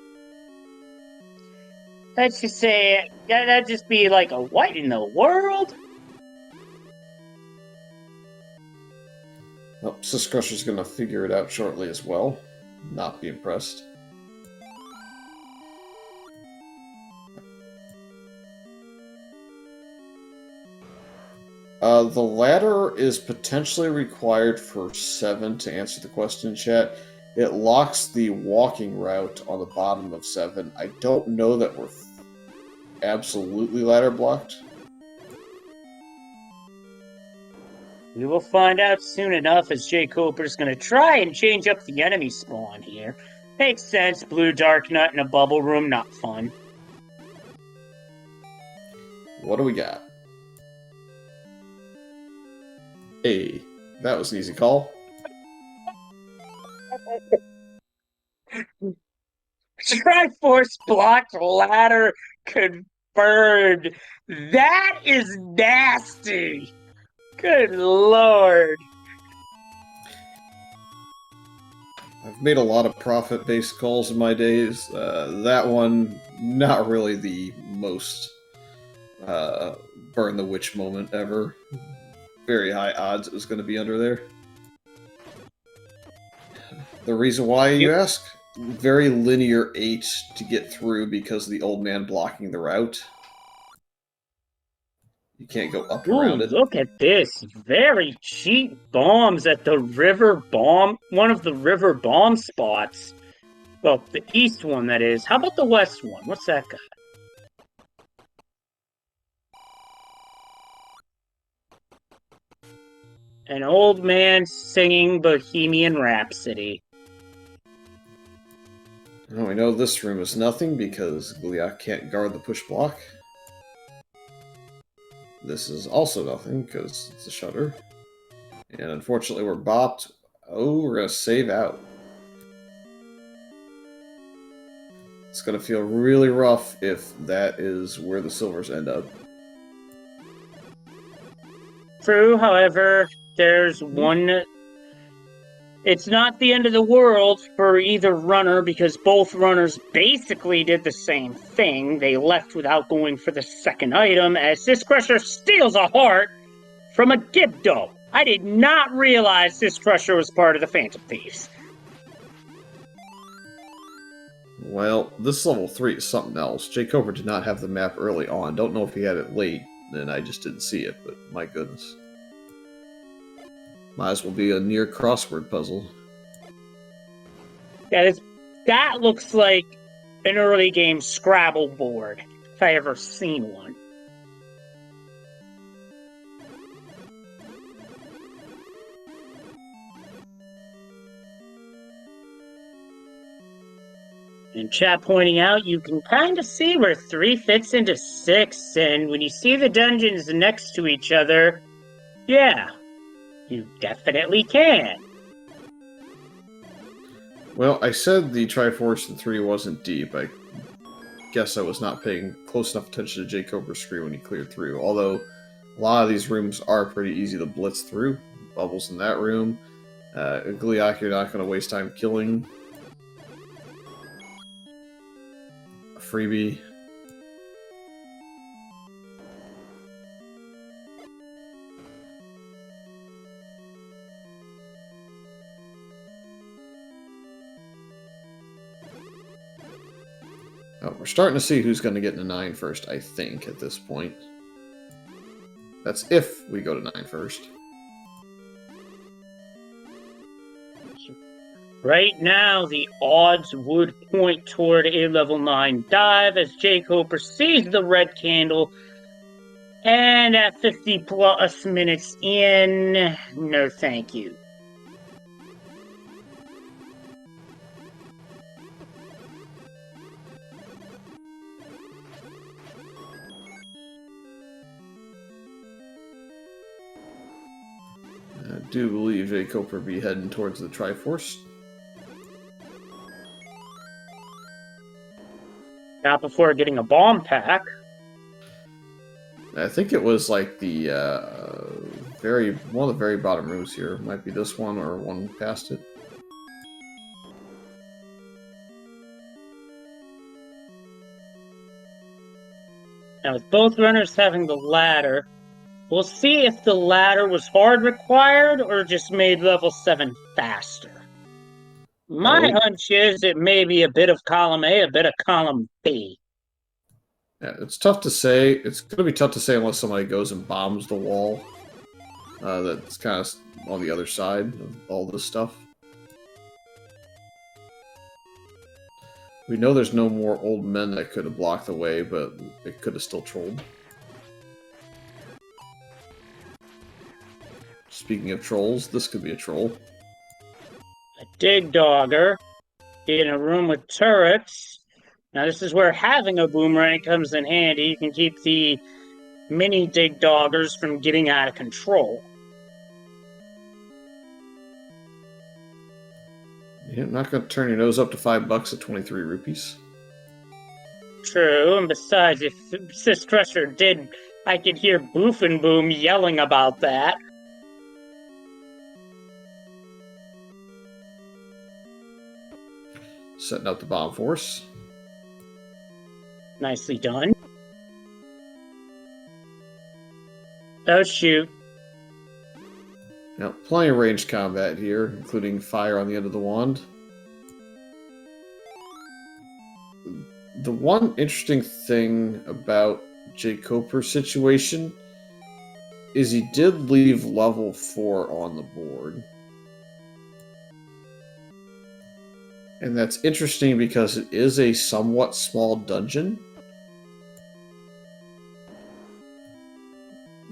let's just say, that'd just be like a, what in the world? Well, Syscrusher's going to figure it out shortly as well. Not be impressed. The ladder is potentially required for 7 to answer the question, chat. It locks the walking route on the bottom of 7. I don't know that we're absolutely ladder blocked. We will find out soon enough, as jkoper's going to try and change up the enemy spawn here. Makes sense, blue dark nut in a bubble room, not fun. What do we got? Hey, that was an easy call. Triforce blocked ladder confirmed. That is nasty. Good lord. I've made a lot of profit-based calls in my days. That one, not really the most uh, burn the witch moment ever. Very high odds it was going to be under there. The reason why, you ask? Very linear 8 to get through because of the old man blocking the route. You can't go up Ooh, around it. look at this. Very cheap bombs at the river bomb, one of the river bomb spots. Well, the east one, that is. How about the west one? What's that got? An old man singing Bohemian Rhapsody. Well, we know this room is nothing because Gliak can't guard the push block. This is also nothing because it's a shutter. And unfortunately we're bopped. Oh, we're going to save out. It's going to feel really rough if that is where the silvers end up. True, however, there's one. It's not the end of the world for either runner because both runners basically did the same thing. They left without going for the second item as Syscrusher steals a heart from a Gibdo. I did not realize Syscrusher was part of the Phantom Thieves. Well, this level 3 is something else. jkoper did not have the map early on. Don't know if he had it late, and I just didn't see it, but my goodness. Might as well be a near crossword puzzle. Yeah, that looks like an early game Scrabble board, if I ever seen one. And chat pointing out, you can kind of see where 3 fits into 6, and when you see the dungeons next to each other, yeah, you definitely can. Well, I said the Triforce in 3 wasn't deep. I guess I was not paying close enough attention to jkoper's screen when he cleared through. Although, a lot of these rooms are pretty easy to blitz through. Bubbles in that room. Gliak, you're not going to waste time killing. A freebie. Oh, we're starting to see who's going to get to 9 first, I think, at this point. That's if we go to 9 first. Right now, the odds would point toward a level 9 dive as jkoper sees the red candle. And at 50 plus minutes in, no thank you. I do believe jkoper be heading towards the Triforce. Not before getting a bomb pack. I think it was like the one of the very bottom rooms here. Might be this one or one past it. Now, with both runners having the ladder, we'll see if the ladder was hard required or just made level 7 faster. My hunch is it may be a bit of column A, a bit of column B. Yeah, it's tough to say. It's going to be tough to say unless somebody goes and bombs the wall. That's kind of on the other side of all this stuff. We know there's no more old men that could have blocked the way, but it could have still trolled. Speaking of trolls, this could be a troll. A dig dogger in a room with turrets. Now this is where having a boomerang comes in handy. You can keep the mini dig doggers from getting out of control. You're not going to turn your nose up to $5 at 23 rupees. True, and besides, if Syscrusher did, I could hear Boof and Boom yelling about that. Setting up the bomb force. Nicely done. Oh, shoot. Now, plenty of ranged combat here, including fire on the end of the wand. The one interesting thing about jkoper's situation is he did leave level 4 on the board. And that's interesting because it is a somewhat small dungeon.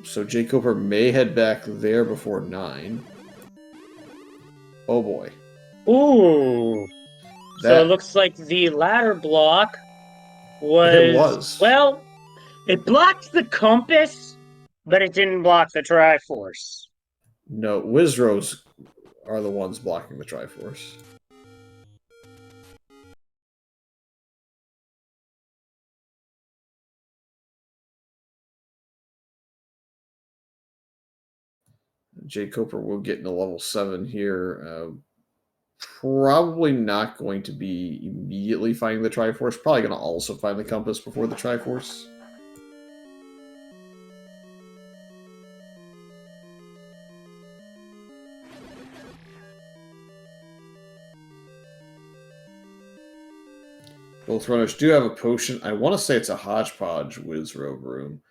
So jkoper may head back there before 9. Oh boy. Ooh. So it looks like the ladder block was... It was. Well, it blocked the compass, but it didn't block the Triforce. No, Wizrows are the ones blocking the Triforce. jkoper will get into level 7 here. Probably not going to be immediately finding the Triforce. Probably going to also find the compass before the Triforce. Both runners do have a potion. I want to say it's a hodgepodge Wizrobe room.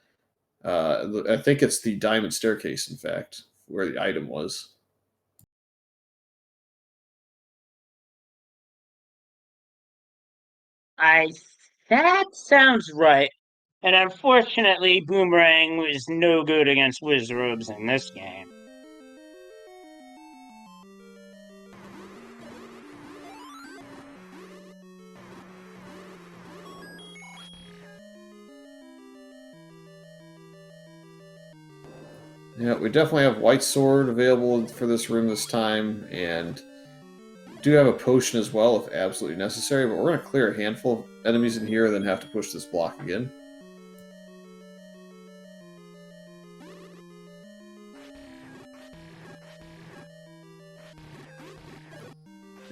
I think it's the Diamond Staircase, in fact, where the item was. That sounds right. And unfortunately, Boomerang was no good against Wizrobes in this game. Yeah, we definitely have White Sword available for this room this time, and do have a potion as well if absolutely necessary, but we're going to clear a handful of enemies in here and then have to push this block again.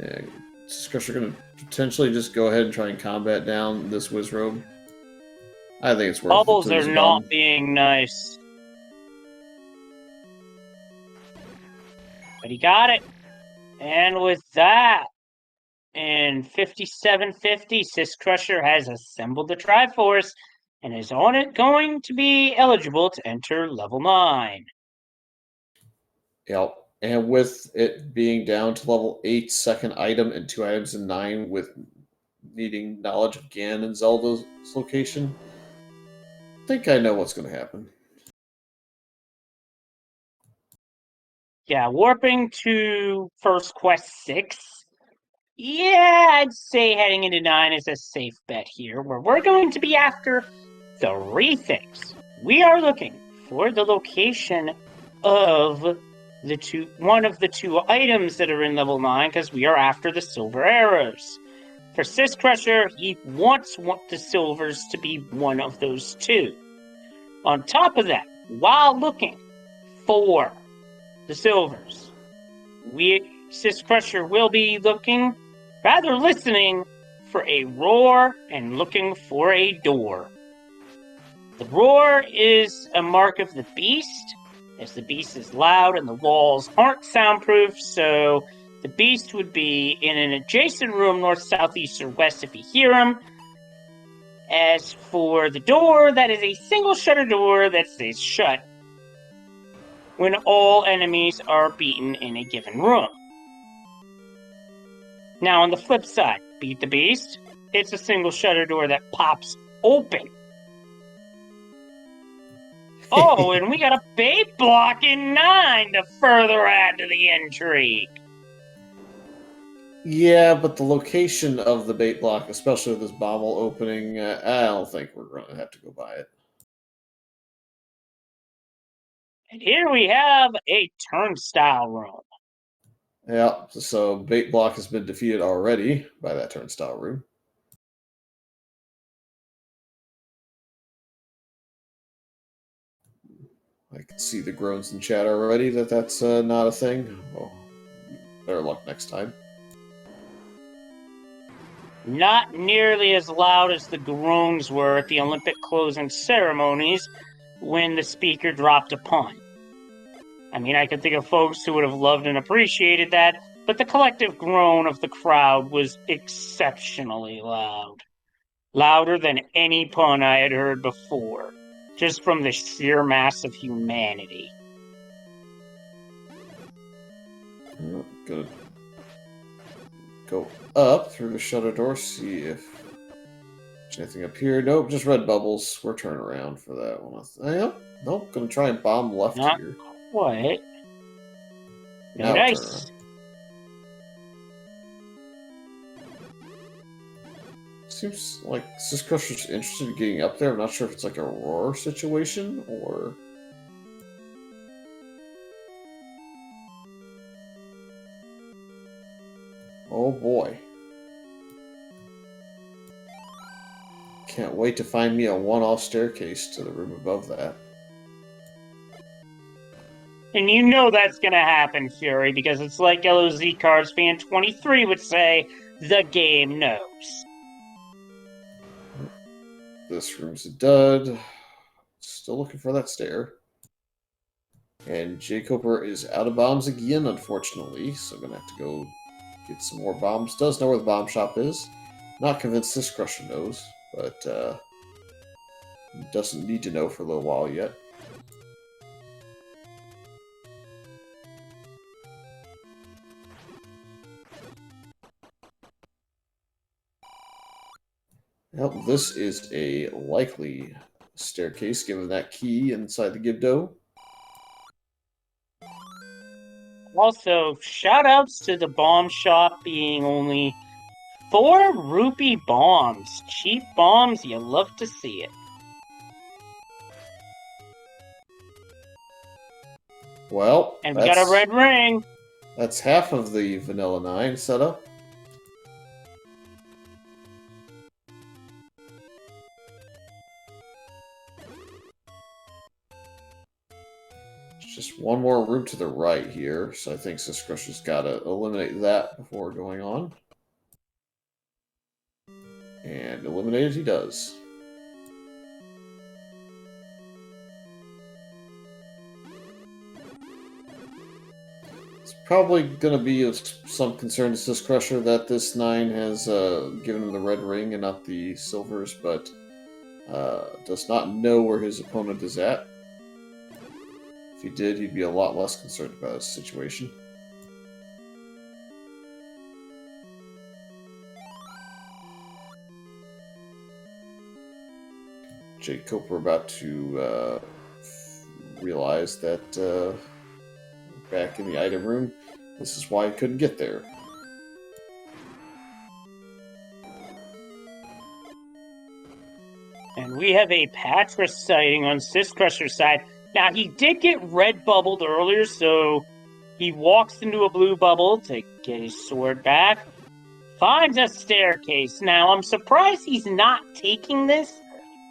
Yeah, Syscrusher going to potentially just go ahead and try and combat down this Wizrobe. I think it's worth it. Bubbles are not being nice. But he got it. And with that, in 5750, Syscrusher has assembled the Triforce and is on it going to be eligible to enter level 9. Yep. And with it being down to level 8, second item, and 2 items in 9 with needing knowledge of Ganon and Zelda's location, I think I know what's going to happen. Yeah, warping to First Quest 6. Yeah, I'd say heading into 9 is a safe bet here, where we're going to be after 3 things. We are looking for the location of one of the 2 items that are in level 9, because we are after the silver arrows. For Syscrusher, he wants the silvers to be one of those 2. On top of that, while looking for the silvers, Syscrusher will be listening for a roar and looking for a door. The roar is a mark of the beast, as the beast is loud and the walls aren't soundproof, so the beast would be in an adjacent room, north, south, east, or west if you hear him. As for the door, that is a single shutter door that stays shut when all enemies are beaten in a given room. Now, on the flip side, beat the beast, it's a single shutter door that pops open. Oh, and we got a bait block in 9 to further add to the intrigue. Yeah, but the location of the bait block, especially with this bommel opening, I don't think we're going to have to go by it. And here we have a turnstile room. Yeah, so bait block has been defeated already by that turnstile room. I can see the groans in chat already that's not a thing. Well, better luck next time. Not nearly as loud as the groans were at the Olympic closing ceremonies, when the speaker dropped a pun. I mean, I could think of folks who would have loved and appreciated that, but the collective groan of the crowd was exceptionally loud. Louder than any pun I had heard before, just from the sheer mass of humanity. I'm gonna go up through the shutter door, see if there's anything up here. Nope, just red bubbles. We're turning around for that one. Yep. Nope, gonna try and bomb left Not here. quite. No Now dice. turn around. Seems like Syscrusher's interested in getting up there. I'm not sure if it's like a roar situation or... Oh boy. Can't wait to find me a one-off staircase to the room above that. And you know that's gonna happen, Fury, because it's like LOZ Cards fan 23 would say, the game knows. This room's a dud. Still looking for that stair. And jkoper is out of bombs again, unfortunately, so I'm gonna have to go get some more bombs. Does know where the bomb shop is. Not convinced Syscrusher knows, but doesn't need to know for a little while yet. Well, this is a likely staircase, given that key inside the Gibdo. Also, shoutouts to the bomb shop being only 4 rupee bombs. Cheap bombs, you love to see it. Well, and we got a red ring. That's half of the Vanilla 9 setup. Just one more room to the right here, so I think Syscrusher's got to eliminate that before going on. And eliminated he does. It's probably going to be of some concern to Syscrusher that this 9 has given him the red ring and not the silvers, but does not know where his opponent is at. If he did, he'd be a lot less concerned about his situation. jkoper about to realize that back in the item room, this is why he couldn't get there. And we have a Patras sighting on Syscrusher's side. Now, he did get red bubbled earlier, so he walks into a blue bubble to get his sword back. Finds a staircase. Now, I'm surprised he's not taking this,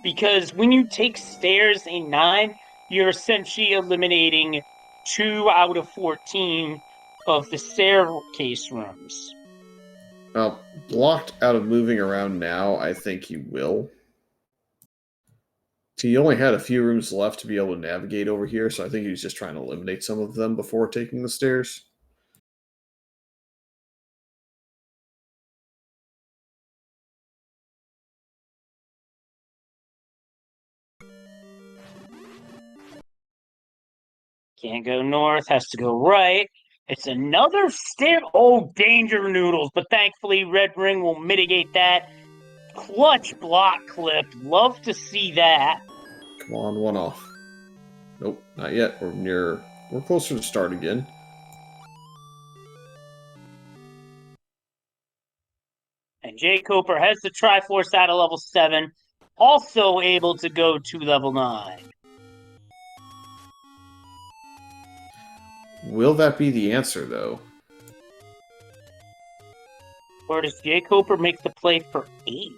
because when you take stairs in 9, you're essentially eliminating 2 out of 14 of the staircase rooms. Well, blocked out of moving around now, I think he will. He only had a few rooms left to be able to navigate over here, so I think he was just trying to eliminate some of them before taking the stairs. Can't go north, has to go right. It's another stair. Oh, danger noodles, but thankfully Red Ring will mitigate that. Clutch block clip. Love to see that. Come on, one off. Nope, not yet. We're closer to start again. And jkoper has the Triforce out of level 7. Also able to go to level 9. Will that be the answer, though? Or does jkoper make the play for 8?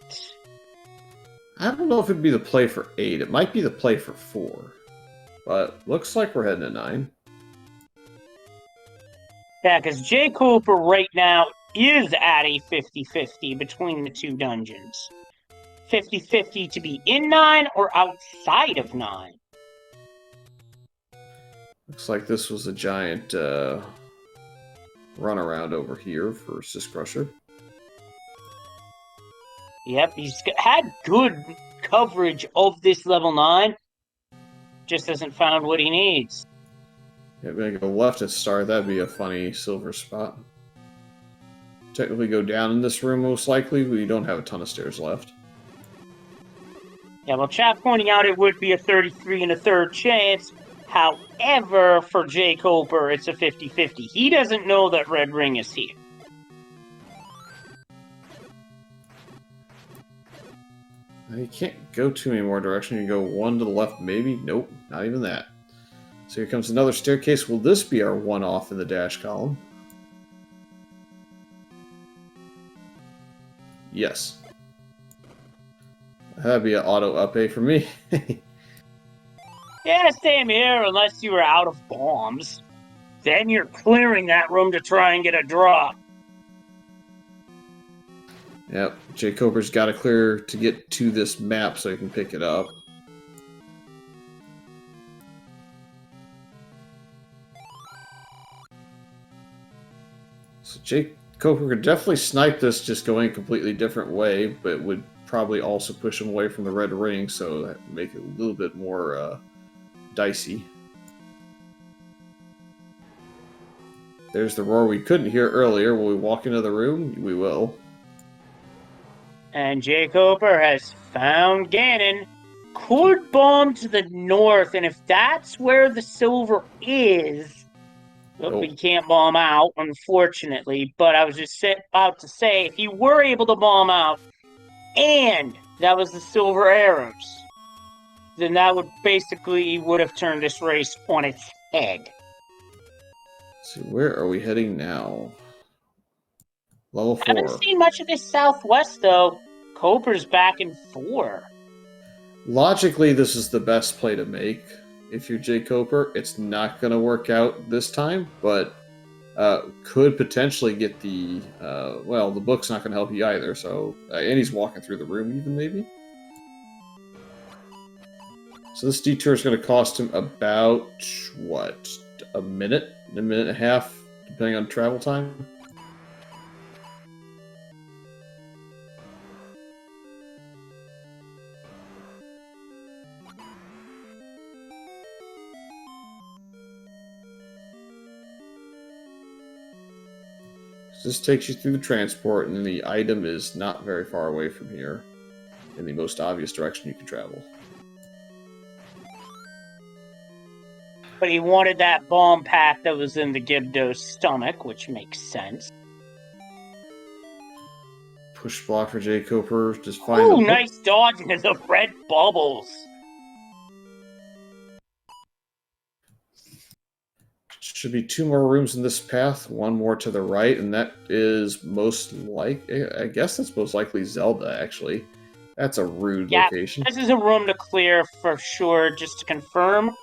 I don't know if it'd be the play for 8. It might be the play for 4. But looks like we're heading to 9. Yeah, because jkoper right now is at a 50-50 between the 2 dungeons. 50-50 to be in 9 or outside of 9. Looks like this was a giant runaround over here for Syscrusher. Yep, he's had good coverage of this level 9. Just hasn't found what he needs. Yeah, we're gonna go left at start. That'd be a funny silver spot. Technically go down in this room most likely. We don't have a ton of stairs left. Yeah, well, chat pointing out it would be a 33 and a third chance. However, for jkoper, it's a 50-50. He doesn't know that red ring is here. You can't go too many more directions. You can go one to the left, maybe. Nope, not even that. So here comes another staircase. Will this be our one off in the dash column? Yes. That'd be an auto up A for me. Yeah, same here, unless you were out of bombs. Then you're clearing that room to try and get a drop. Yep, jkoper's got to clear to get to this map so he can pick it up. So jkoper could definitely snipe this just going a completely different way, but would probably also push him away from the red ring, so that would make it a little bit more dicey. There's the roar we couldn't hear earlier. Will we walk into the room? We will. And jkoper has found Ganon. Could bomb to the north, and if that's where the silver is... Nope, he can't bomb out, unfortunately. But I was just about to say, if you were able to bomb out, and that was the silver arrows, then that would have turned this race on its head. So where are we heading now? Level 4. I haven't seen much of this southwest, though. Coper's back in 4. Logically, this is the best play to make. If you're jkoper, it's not going to work out this time, but could potentially get the... well, the book's not going to help you either, so... and he's walking through the room even, maybe? So this detour is going to cost him about, what, a minute? A minute and a half, depending on travel time? This takes you through the transport, and the item is not very far away from here, in the most obvious direction you can travel. But he wanted that bomb pack that was in the Gibdo's stomach, which makes sense. Push block for jkoper, just find Ooh, nice dodge into the red bubbles. Should be 2 more rooms in this path, 1 more to the right, and that is most I guess that's most likely Zelda, actually. That's a rude location. This is a room to clear for sure, just to confirm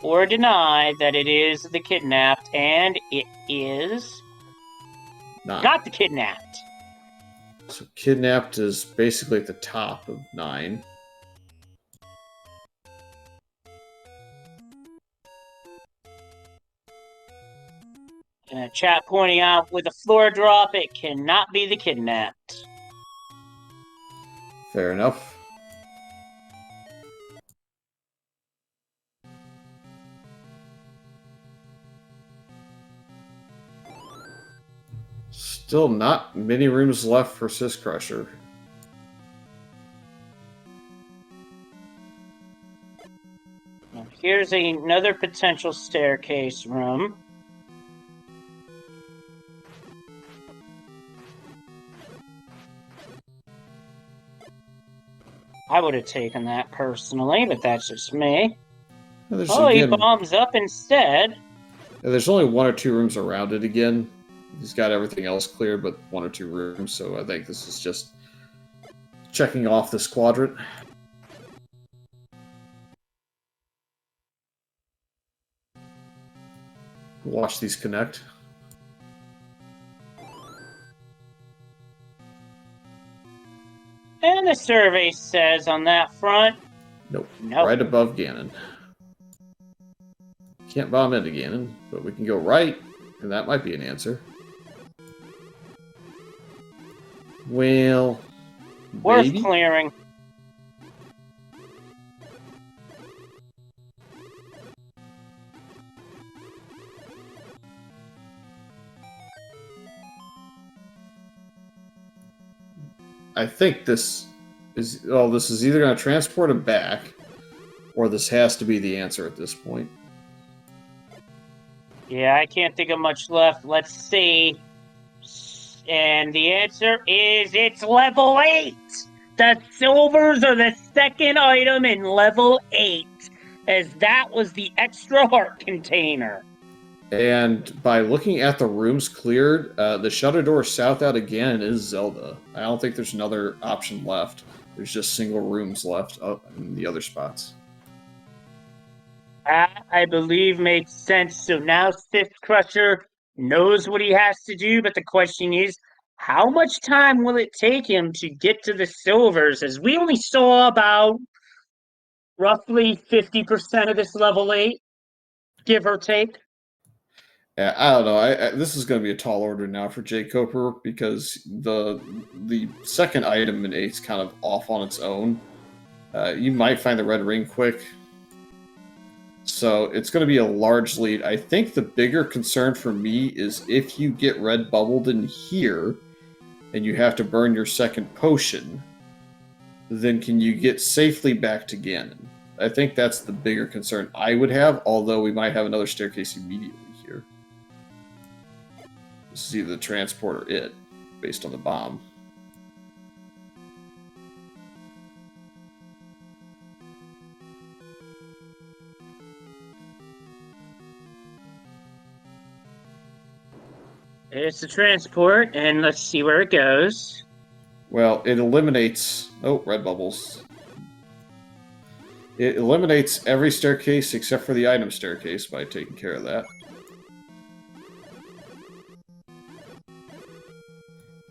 or deny that it is the kidnapped, and it is not the kidnapped. So kidnapped is basically at the top of 9. Chat pointing out with a floor drop, it cannot be the kidnapped. Fair enough. Still not many rooms left for Syscrusher. Here's another potential staircase room. I would have taken that personally, but that's just me. He bombs up instead. Yeah, there's only 1 or 2 rooms around it again. He's got everything else cleared but 1 or 2 rooms, so I think this is just checking off this quadrant. Watch these connect. And the survey says on that front... Nope. Right above Ganon. can't bomb into Ganon, but we can go right, and that might be an answer. Well, Worth maybe? clearing. I think this is... Well, this is either going to transport him back, or this has to be the answer at this point. Yeah, I can't think of much left. Let's see. And the answer is it's level 8! The silvers are the second item in level 8, as that was the extra heart container. And by looking at the rooms cleared, the shutter door south out again is Zelda. I don't think there's another option left. There's just single rooms left in the other spots. That, I believe, makes sense. So now Syscrusher knows what he has to do, but the question is, how much time will it take him to get to the silvers? As we only saw about roughly 50% of this level 8, give or take. I don't know. This is going to be a tall order now for jkoper because the second item in 8 is kind of off on its own. You might find the red ring quick. So it's going to be a large lead. I think the bigger concern for me is if you get red bubbled in here and you have to burn your second potion, then can you get safely back to Ganon? I think that's the bigger concern I would have, although we might have another staircase immediately here. This is either the transport or it, based on the bomb. It's the transport, and let's see where it goes. Well, it eliminates... Oh, red bubbles. It eliminates every staircase except for the item staircase by taking care of that.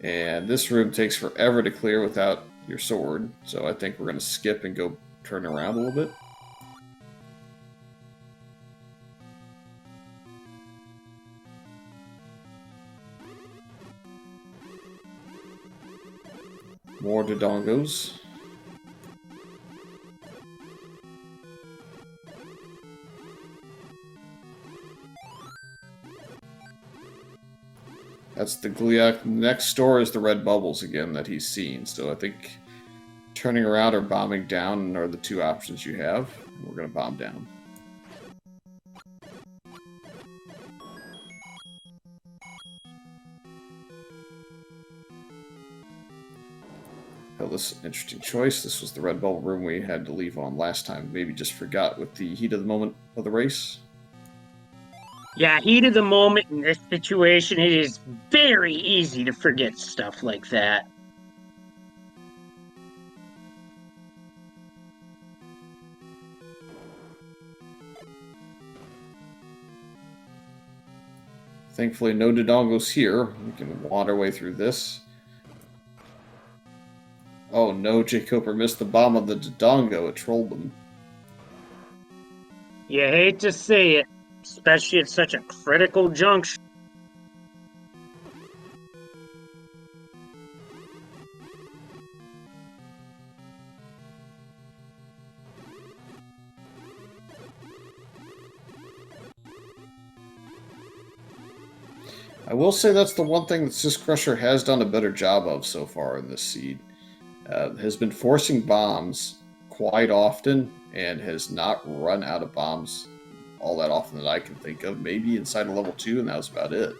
And this room takes forever to clear without your sword, so I think we're going to skip and go turn around a little bit. More Dodongos. That's the Gliok. Next door is the red bubbles again that he's seen, so I think turning around or bombing down are the two options you have. We're going to bomb down. Oh, this is an interesting choice. This was the red bubble room we had to leave on last time. Maybe just forgot with the heat of the moment of the race. Yeah, heat of the moment in this situation, it is very easy to forget stuff like that. Thankfully, no Dodongos here. We can wander our way through this. Oh no, jkoper missed the bomb on the Dodongo. It trolled them. You hate to see it, especially at such a critical junction. I will say that's the one thing that Syscrusher has done a better job of so far in this seed. Has been forcing bombs quite often and has not run out of bombs all that often that I can think of. Maybe inside of level 2, and that was about it.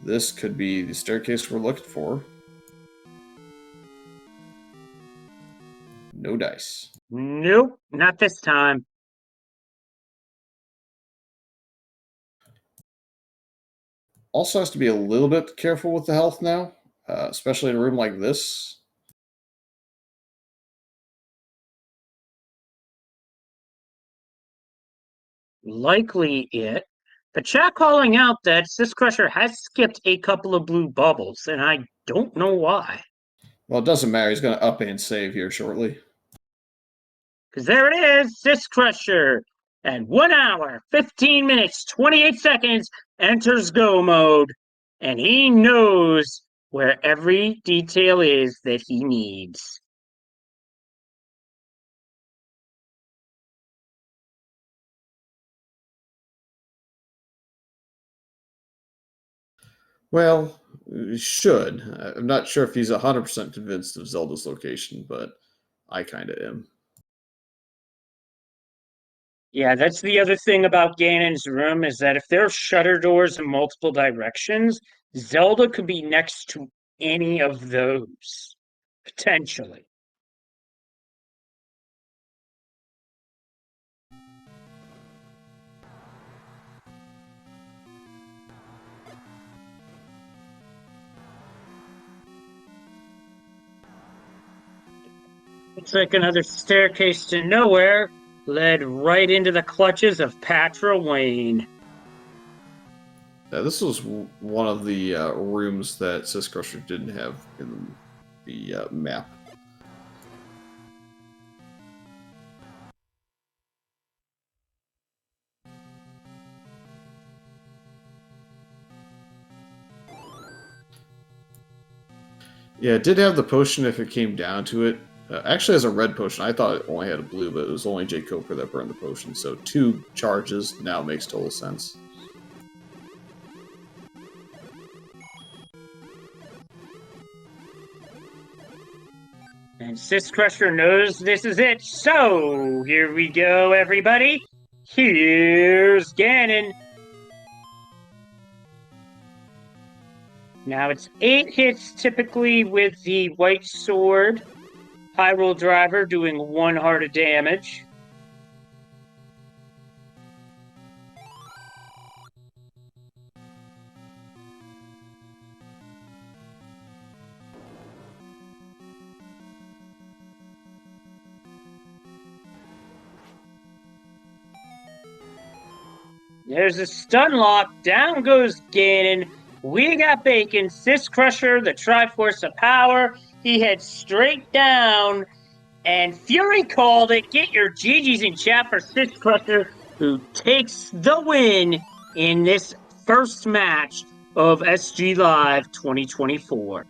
This could be the staircase we're looking for. No dice. Nope, not this time. Also has to be a little bit careful with the health now, especially in a room like this. likely it. The chat calling out that Syscrusher has skipped a couple of blue bubbles, and I don't know why. Well, it doesn't matter. He's going to up and save here shortly. Because there it is, Syscrusher. At 1 hour, 15 minutes, 28 seconds, enters go mode. And he knows where every detail is that he needs. Well, he should. I'm not sure if he's 100% convinced of Zelda's location, but I kind of am. Yeah, that's the other thing about Ganon's room is that if there are shutter doors in multiple directions, Zelda could be next to any of those, potentially. Looks like another staircase to nowhere led right into the clutches of Patra Wayne. This was one of the rooms that Syscrusher didn't have in the map. Yeah, it did have the potion if it came down to it. Actually, as a red potion, I thought it only had a blue, but it was only jkoper that burned the potion. So 2 charges now makes total sense. And Syscrusher knows this is it. So, here we go, everybody. Here's Ganon. Now it's 8 hits typically with the white sword. Hyrule Driver doing 1 heart of damage. There's a stun lock. Down goes Ganon. We got bacon. Syscrusher, the Triforce of Power. He heads straight down. And Fury called it. Get your GGs in chat for Syscrusher, who takes the win in this first match of SG Live 2024.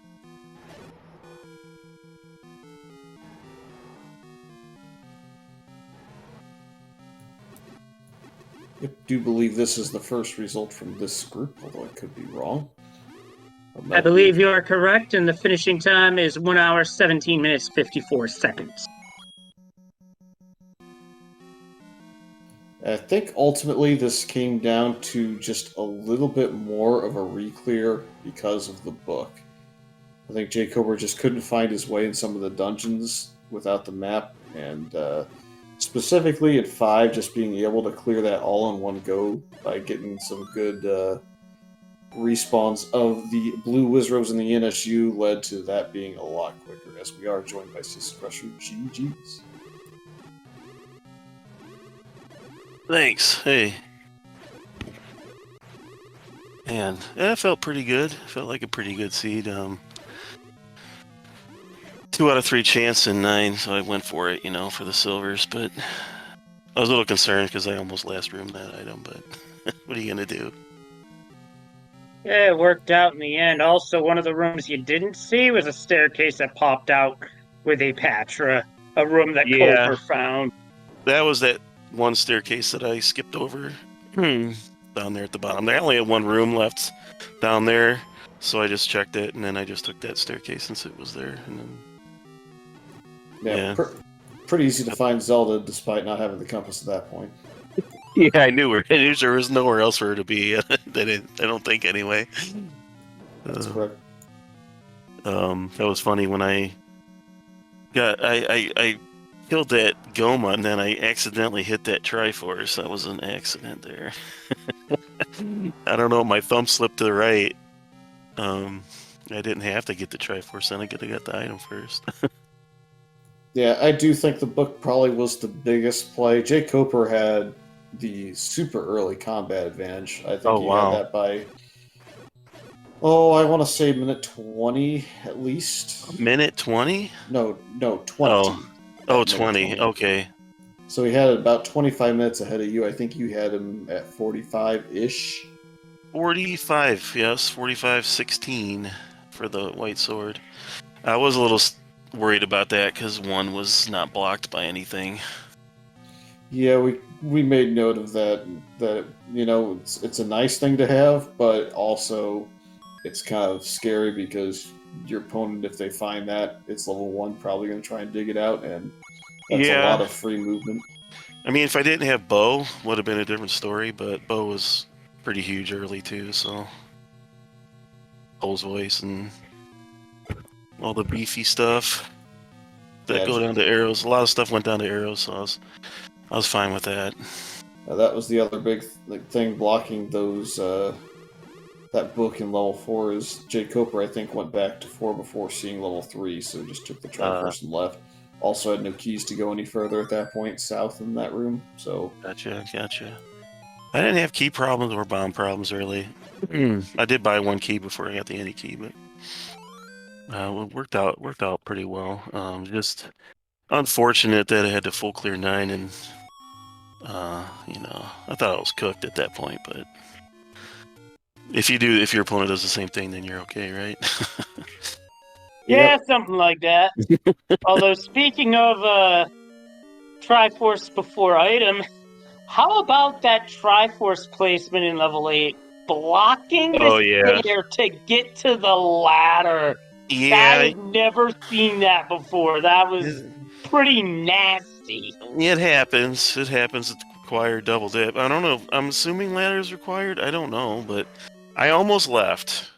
I do believe this is the first result from this group, although I could be wrong. I believe you are correct, and the finishing time is 1 hour, 17 minutes, 54 seconds. I think ultimately this came down to just a little bit more of a re-clear because of the book. I think jkoper just couldn't find his way in some of the dungeons without the map, and specifically at 5, just being able to clear that all in one go by getting some good respawns of the blue Wizrobes and the NSU led to that being a lot quicker, as we are joined by Syscrusher. GG's. Thanks. Hey. Man, that felt pretty good. Felt like a pretty good seed. 2 out of 3 chance and 9, so I went for it, for the silvers. But I was a little concerned because I almost last roomed that item. But what are you gonna do? Yeah, it worked out in the end. Also, one of the rooms you didn't see was a staircase that popped out with a Patra, a room that Koper found. That was that one staircase that I skipped over down there at the bottom. They only had 1 room left down there, so I just checked it, and then I just took that staircase since it was there. And then, pretty easy to find Zelda despite not having the compass at that point. Yeah, I knew her. There was nowhere else for her to be. I don't think anyway. That's correct. That was funny when I killed that Goma, and then I accidentally hit that Triforce. That was an accident there. I don't know, my thumb slipped to the right. I didn't have to get the Triforce, then I could have got the item first. Yeah, I do think the book probably was the biggest play. jkoper had the super early combat advantage. I think Oh, he had wow. that by, I want to say minute 20 at least. Minute 20? No, 20. Oh, At minute 20. 20. Okay. So he had about 25 minutes ahead of you. I think you had him at 45-ish. 45, yes, 45-16 for the white sword. I was a little worried about that because one was not blocked by anything. Yeah, we made note of that. That it's a nice thing to have, but also it's kind of scary because your opponent, if they find that it's level 1, probably going to try and dig it out, and that's a lot Yeah. of free movement. I mean, if I didn't have Bo, would have been a different story, but Bo was pretty huge early too, so Bo's voice and all the beefy stuff that Yeah, go down to arrows. A lot of stuff went down to arrows, so I was fine with that. that was the other big thing blocking those that book in level 4 is jkoper. I think went back to 4 before seeing level 3, so just took the Triforce and left. Also had no keys to go any further at that point south in that room. So Gotcha. I didn't have key problems or bomb problems early. I did buy one key before I got the anti-key, but it worked out pretty well. Just unfortunate that I had to full clear 9, and I thought I was cooked at that point. But if your opponent does the same thing, then you're okay, right? Yeah, Yep. something like that. Although, speaking of Triforce before item, how about that Triforce placement in level 8? Blocking the Oh, yeah. stair to get to the ladder. Yeah, I've never seen that before. That was pretty nasty. it happens. It happens. It's required double dip. I don't know. I'm assuming ladder is required. I don't know, but I almost left.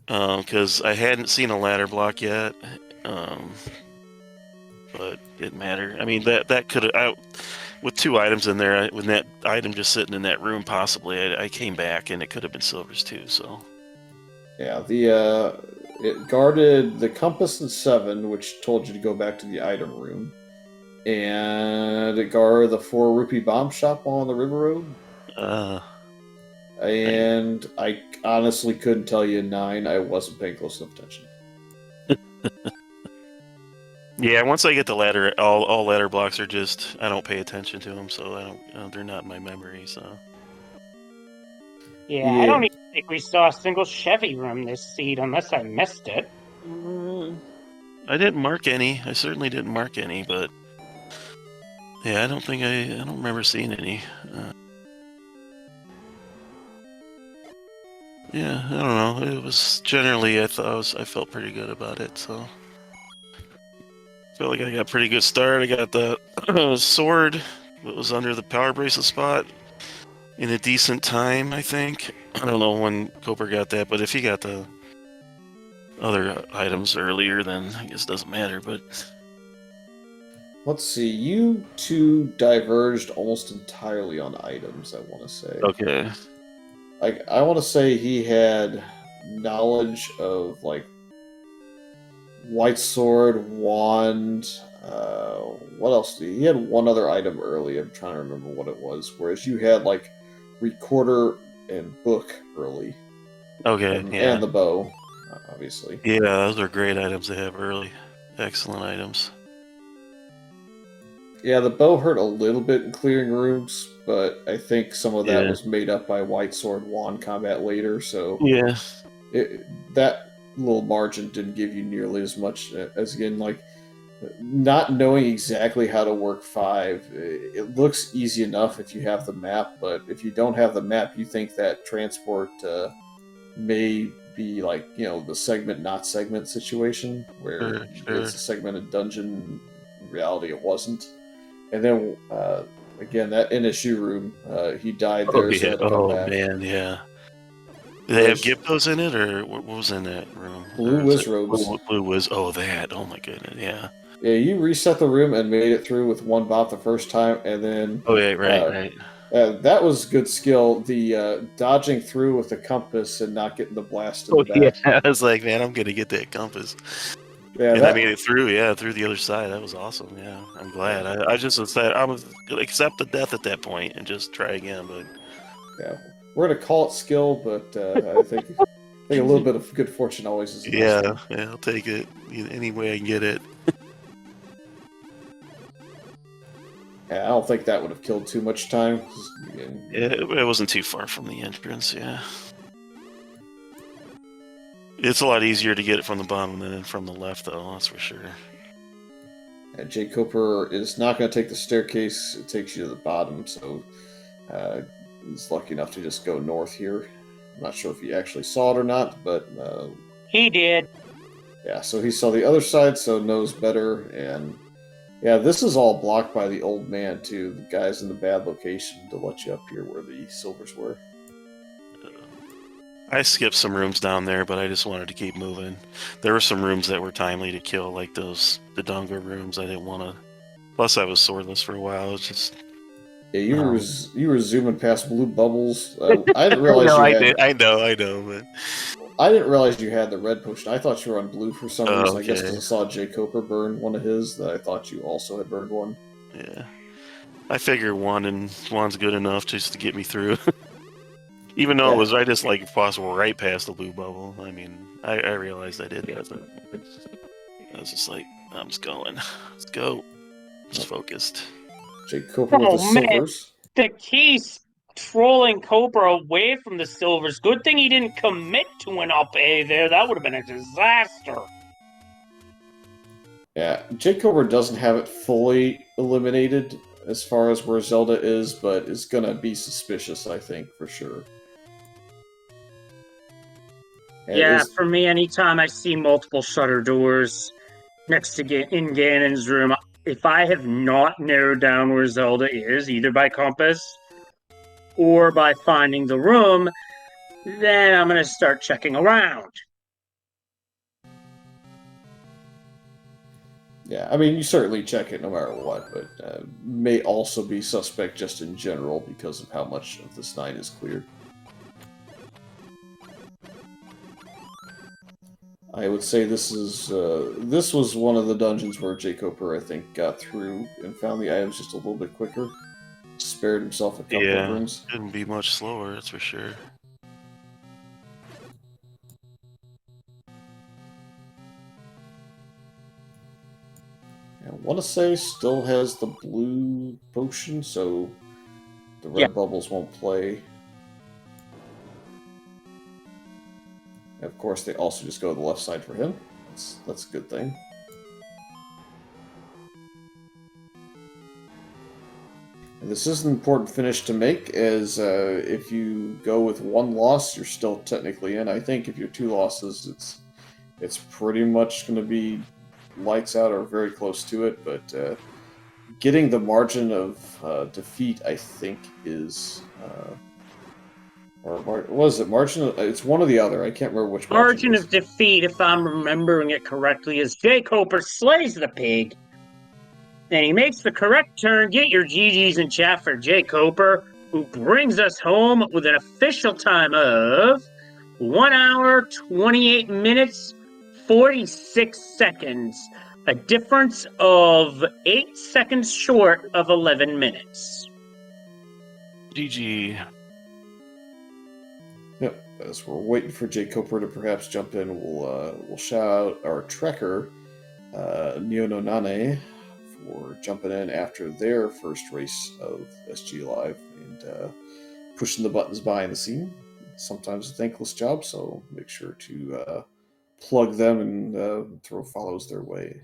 Because I hadn't seen a ladder block yet. But it didn't matter. I mean, that could have, with 2 items in there, with that item just sitting in that room, possibly, I came back and it could have been silvers too. So Yeah, it guarded the compass and 7, which told you to go back to the item room, and it guarded the 4 rupee bomb shop on the river road. And I honestly couldn't tell you 9. I wasn't paying close enough attention. yeah, once I get the ladder, all ladder blocks are just, I don't pay attention to them, so I don't. They're not in my memory. So Yeah, I don't even think we saw a single Chevy room this seed, unless I missed it. I didn't mark any. I certainly didn't mark any, but yeah, I don't remember seeing any. Yeah, I don't know. It was generally, I felt pretty good about it. So I feel like I got a pretty good start. I got the sword that was under the power bracelet spot in a decent time, I think. I don't know when Cooper got that, but if he got the other items earlier, then I guess it doesn't matter. But let's see, you two diverged almost entirely on items, I want to say. okay. I want to say he had knowledge of white sword, wand. What else? He had one other item early. I'm trying to remember what it was. Whereas you had recorder and book early. Okay, and the bow, obviously. Yeah, those are great items to have early. Excellent items. Yeah, the bow hurt a little bit in clearing rooms, but I think some of that was made up by white sword wand combat later. So yeah, that little margin didn't give you nearly as much as again not knowing exactly how to work 5. It looks easy enough if you have the map, but if you don't have the map, you think that transport may be the segment not segment situation where it's a segmented dungeon. In reality, it wasn't. And then again, that NSU room, he died there, so had to come back. Man, yeah. Did they have Gyptos in it, or what was in that room? Blue Wiz robes. Blue Wiz. Oh, that. Oh my goodness. Yeah. Yeah, you reset the room and made it through with 1 bot the first time, and then. Oh yeah, right. That was good skill. The dodging through with the compass and not getting the blast in the back. Yeah, I was like, man, I'm gonna get that compass. Yeah, And I that. made it through, through the other side. That was awesome. Yeah, I'm glad. I just said I was gonna accept the death at that point and just try again. But Yeah, we're gonna call it skill, but I think a little bit of good fortune always is a nice yeah, thing. I'll take it any way I can get it. Yeah, I don't think that would have killed too much time. Yeah, it wasn't too far from the entrance. Yeah, it's a lot easier to get it from the bottom than from the left, though. That's for sure. jkoper is not going to take the staircase. It takes you to the bottom, so he's lucky enough to just go north here. I'm not sure if he actually saw it or not, but He did. yeah, so he saw the other side, so knows better. And yeah, this is all blocked by the old man, too. The guy's in the bad location to let you up here where the silvers were. I skipped some rooms down there, but I just wanted to keep moving. There were some rooms that were timely to kill, like the Dunga rooms. I didn't want to. Plus, I was swordless for a while. It's just. Yeah, you were zooming past blue bubbles. I didn't realize No, you I had. did. I know, but. I didn't realize you had the red potion. I thought you were on blue for some reason. I guess Okay. because I saw jkoper burn one of his, that I thought you also had burned one. Yeah. I figure one's good enough just to get me through. Even though it was right just like possible right past the blue bubble. I mean, I realized I did that, but I was just like, I'm just going. Let's go. Just focused. jkoper with the Oh man, silvers. the key's trolling Cobra away from the silvers. Good thing he didn't commit to an up A there. That would have been a disaster. Yeah, jkoper doesn't have it fully eliminated as far as where Zelda is, but is gonna be suspicious, I think, for sure. And Yeah, for me, anytime I see multiple shutter doors next to in Ganon's room, if I have not narrowed down where Zelda is, either by compass or by finding the room, then I'm going to start checking around. yeah, I mean, you certainly check it no matter what, but may also be suspect just in general because of how much of this night is cleared. I would say this was one of the dungeons where jkoper, I think, got through and found the items just a little bit quicker. Spared himself a couple of rooms. Couldn't be much slower, that's for sure. I want to say still has the blue potion, so the red bubbles won't play. And of course, they also just go to the left side for him. That's a good thing. And this is an important finish to make, as if you go with one loss, you're still technically in. I think if you're two losses, it's pretty much going to be lights out or very close to it. But getting the margin of defeat, I think, is or was it margin? It's one or the other. I can't remember which margin of defeat, if I'm remembering it correctly, is jkoper slays the pig. And he makes the correct turn. Get your GGs in chat for jkoper, who brings us home with an official time of 1 hour, 28 minutes, 46 seconds. A difference of 8 seconds short of 11 minutes. GG. Yep. As we're waiting for jkoper to perhaps jump in, we'll shout out our trekker, Neononane, for jumping in after their first race of SGLIVE and pushing the buttons behind the scene. Sometimes a thankless job, so make sure to plug them and throw follows their way.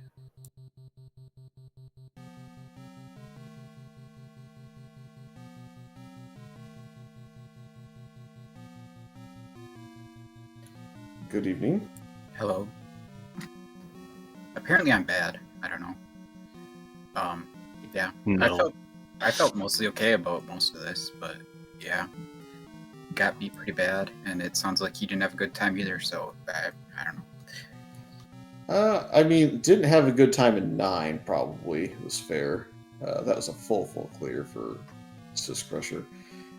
Good evening. Hello. Apparently I'm bad. I don't know. Yeah. No. I felt mostly okay about most of this, but yeah. Got beat pretty bad, and it sounds like you didn't have a good time either, so I don't know. I mean, didn't have a good time in 9, probably, was fair. That was a full clear for Syscrusher.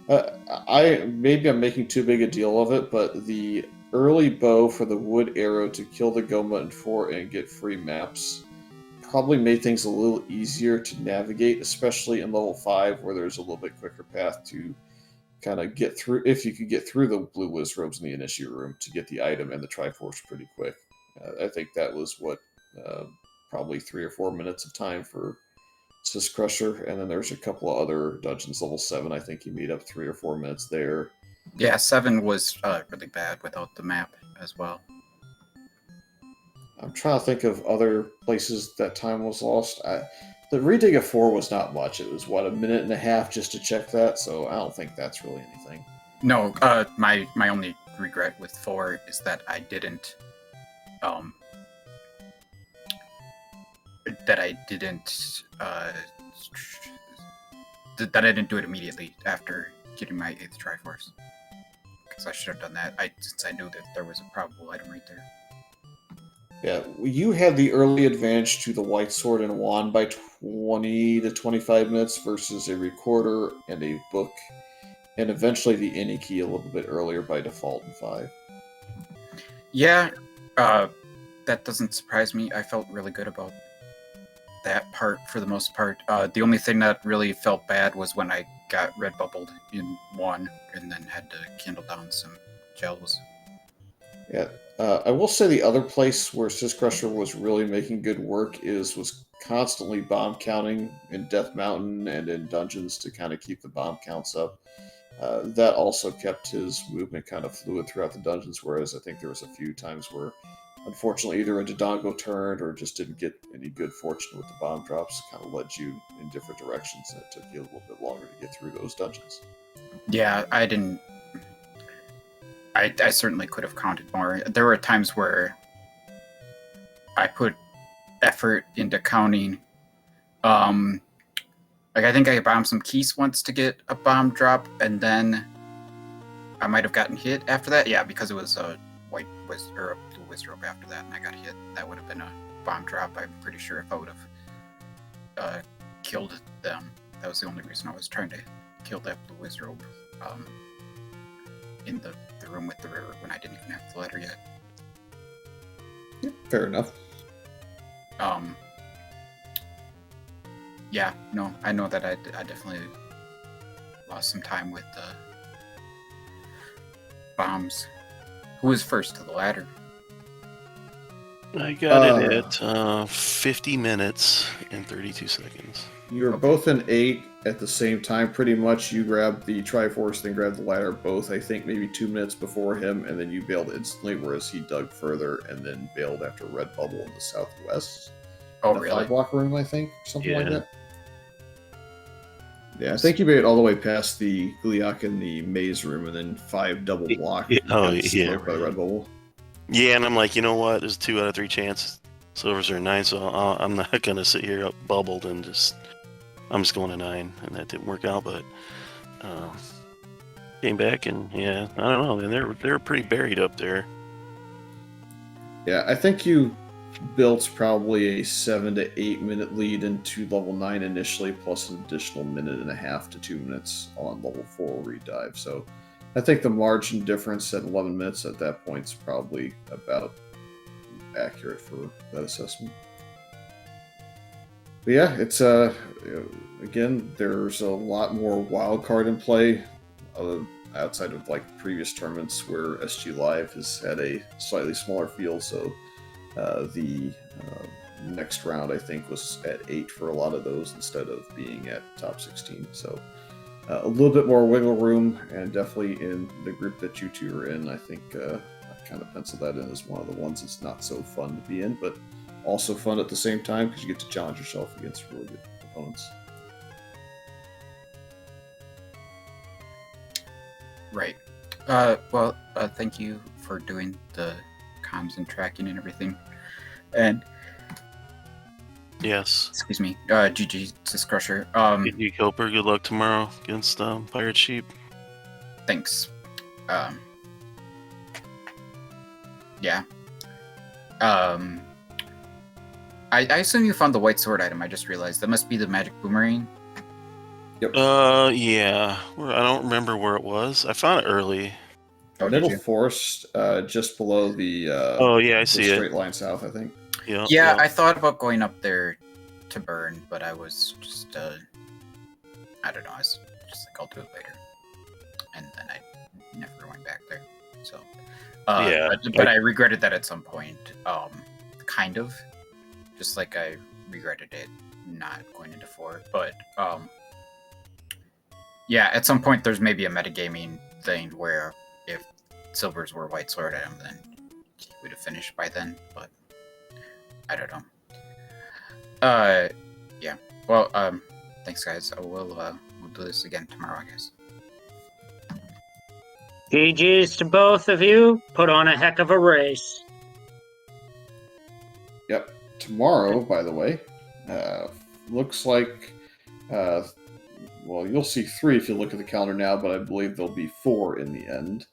Maybe I'm making too big a deal of it, but the early bow for the wood arrow to kill the Goma in 4 and get free maps probably made things a little easier to navigate, especially in level 5 where there's a little bit quicker path to kind of get through, if you could get through the blue wizrobes in the initiate room to get the item and the Triforce pretty quick. I think that was what, probably 3 or 4 minutes of time for Syscrusher, and then there's a couple of other dungeons. Level 7, I think he made up 3 or 4 minutes there. Yeah, 7 was really bad without the map as well. I'm trying to think of other places that time was lost. The redig of 4 was not much. It was, what, a minute and a half just to check that, so I don't think that's really anything. No, my only regret with 4 is that I didn't that I didn't do it immediately after getting my 8th Triforce. Because I should have done that, since I knew that there was a probable item right there. Yeah, you had the early advantage to the White Sword and Wand by 20 to 25 minutes versus a Recorder and a Book, and eventually the Any Key a little bit earlier by default in 5. Yeah, that doesn't surprise me. I felt really good about that part for the most part. The only thing that really felt bad was when I got red bubbled in 1 and then had to candle down some gels. Yeah, I will say the other place where Syscrusher was really making good work was constantly bomb counting in Death Mountain and in dungeons to kind of keep the bomb counts up. That also kept his movement kind of fluid throughout the dungeons, whereas I think there was a few times where, unfortunately, either a Dodongo turned or just didn't get any good fortune with the bomb drops, kind of led you in different directions, and it took you a little bit longer to get through those dungeons. Yeah, I didn't... I certainly could have counted more. There were times where I put effort into counting. Like, I think I bombed some keys once to get a bomb drop, and then I might have gotten hit after that. Yeah, because it was a white wizard or a blue wizard after that, and I got hit. That would have been a bomb drop. I'm pretty sure if I would have killed them. That was the only reason I was trying to kill that blue wizard in the room with the river when I didn't even have the letter yet. Yeah, fair enough. Yeah, no, I know that I definitely lost some time with the bombs. Who was first to the ladder? I got it at 50 minutes and 32 seconds. You were both in 8 at the same time, pretty much. You grabbed the Triforce, then grabbed the ladder, both, I think, maybe 2 minutes before him, and then you bailed instantly, whereas he dug further and then bailed after Red Bubble in the southwest. Oh, the really? 5-block room, I think, something like Yeah. that. Yeah, I think you made it all the way past the Gliak in the maze room, and then 5 double block. Oh, got yeah. smoked by the Red Bubble. Yeah, and I'm like, you know what? There's 2 out of 3 chances. Silvers are 9, so I'm not gonna sit here up bubbled and I'm just going to 9, and that didn't work out. But came back, and yeah, I don't know. And they're pretty buried up there. Yeah, I think you built probably a 7 to 8 minute lead into level 9 initially, plus an additional minute and a half to 2 minutes on level 4 redive. So I think the margin difference at 11 minutes at that point is probably about accurate for that assessment. But yeah, it's again, there's a lot more wild card in play outside of like previous tournaments where SGLIVE has had a slightly smaller field. So the next round, I think, was at 8 for a lot of those instead of being at top 16. So a little bit more wiggle room, and definitely in the group that you two are in, I think I kind of penciled that in as one of the ones that's not so fun to be in, but also fun at the same time because you get to challenge yourself against really good opponents. Right. Well, thank you for doing the comms and tracking and everything. And Yes. excuse me, GG Syscrusher. jkoper, good luck tomorrow against Pirate Sheep. Thanks. Yeah. I assume you found the white sword item. I just realized that must be the magic boomerang. Yeah. I don't remember where it was. I found it early. Oh, did Middle you? Forest, just below the Oh yeah, I the see straight it. line south, I think. Yeah. Yeah, I thought about going up there to burn, but I was just, I don't know, I was just like, I'll do it later. And then I never went back there. So, Yeah, but I regretted that at some point, kind of. Just like I regretted it not going into 4. But, yeah, at some point there's maybe a metagaming thing where if silvers were white sword at him, then he would have finished by then, but I don't know. Yeah. Well, thanks guys. We'll do this again tomorrow, I guess. GG's to both of you. Put on a heck of a race. Yep. Tomorrow, by the way, looks like, well, you'll see 3 if you look at the calendar now, but I believe there'll be 4 in the end.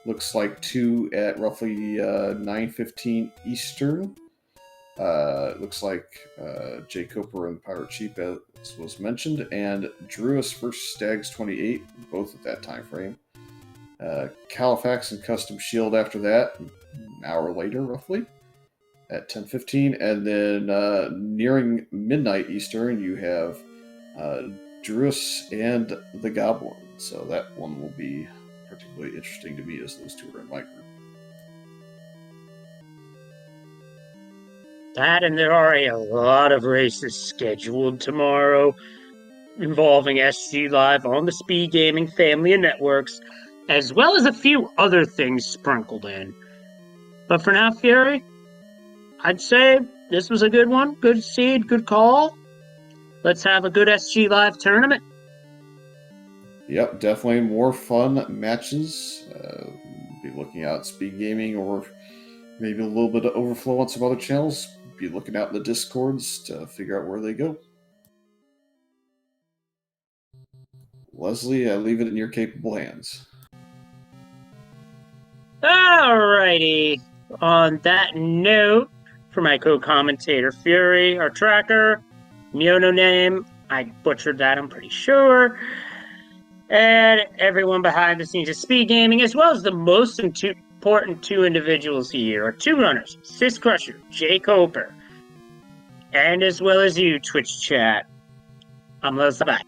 Looks like 2 at roughly 9:15 Eastern. It looks like jkoper and Pirate Cheap, as was mentioned, and Druis versus Stags 28, both at that time frame. Califax and Custom Shield after that, an hour later, roughly, at 10:15, and then nearing midnight Eastern, you have Druis and the Goblin. So that one will be particularly interesting to me, as those 2 are in my group. That, and there are a lot of races scheduled tomorrow involving SGLIVE on the Speedgaming family of networks, as well as a few other things sprinkled in. But for now, Fury, I'd say this was a good one. Good seed, good call. Let's have a good SGLIVE tournament. Yep, definitely more fun matches. Be looking out at Speedgaming, or maybe a little bit of overflow on some other channels. Be looking out in the Discords to figure out where they go. Leslie, I leave it in your capable hands. Alrighty. On that note, for my co-commentator Fury, our tracker, Miono name, I butchered that, I'm pretty sure. And everyone behind the scenes of Speedgaming, as well as the most important 2 individuals here, are 2 runners, Syscrusher, jkoper, and as well as you, Twitch chat. I'm Leslie. Bye.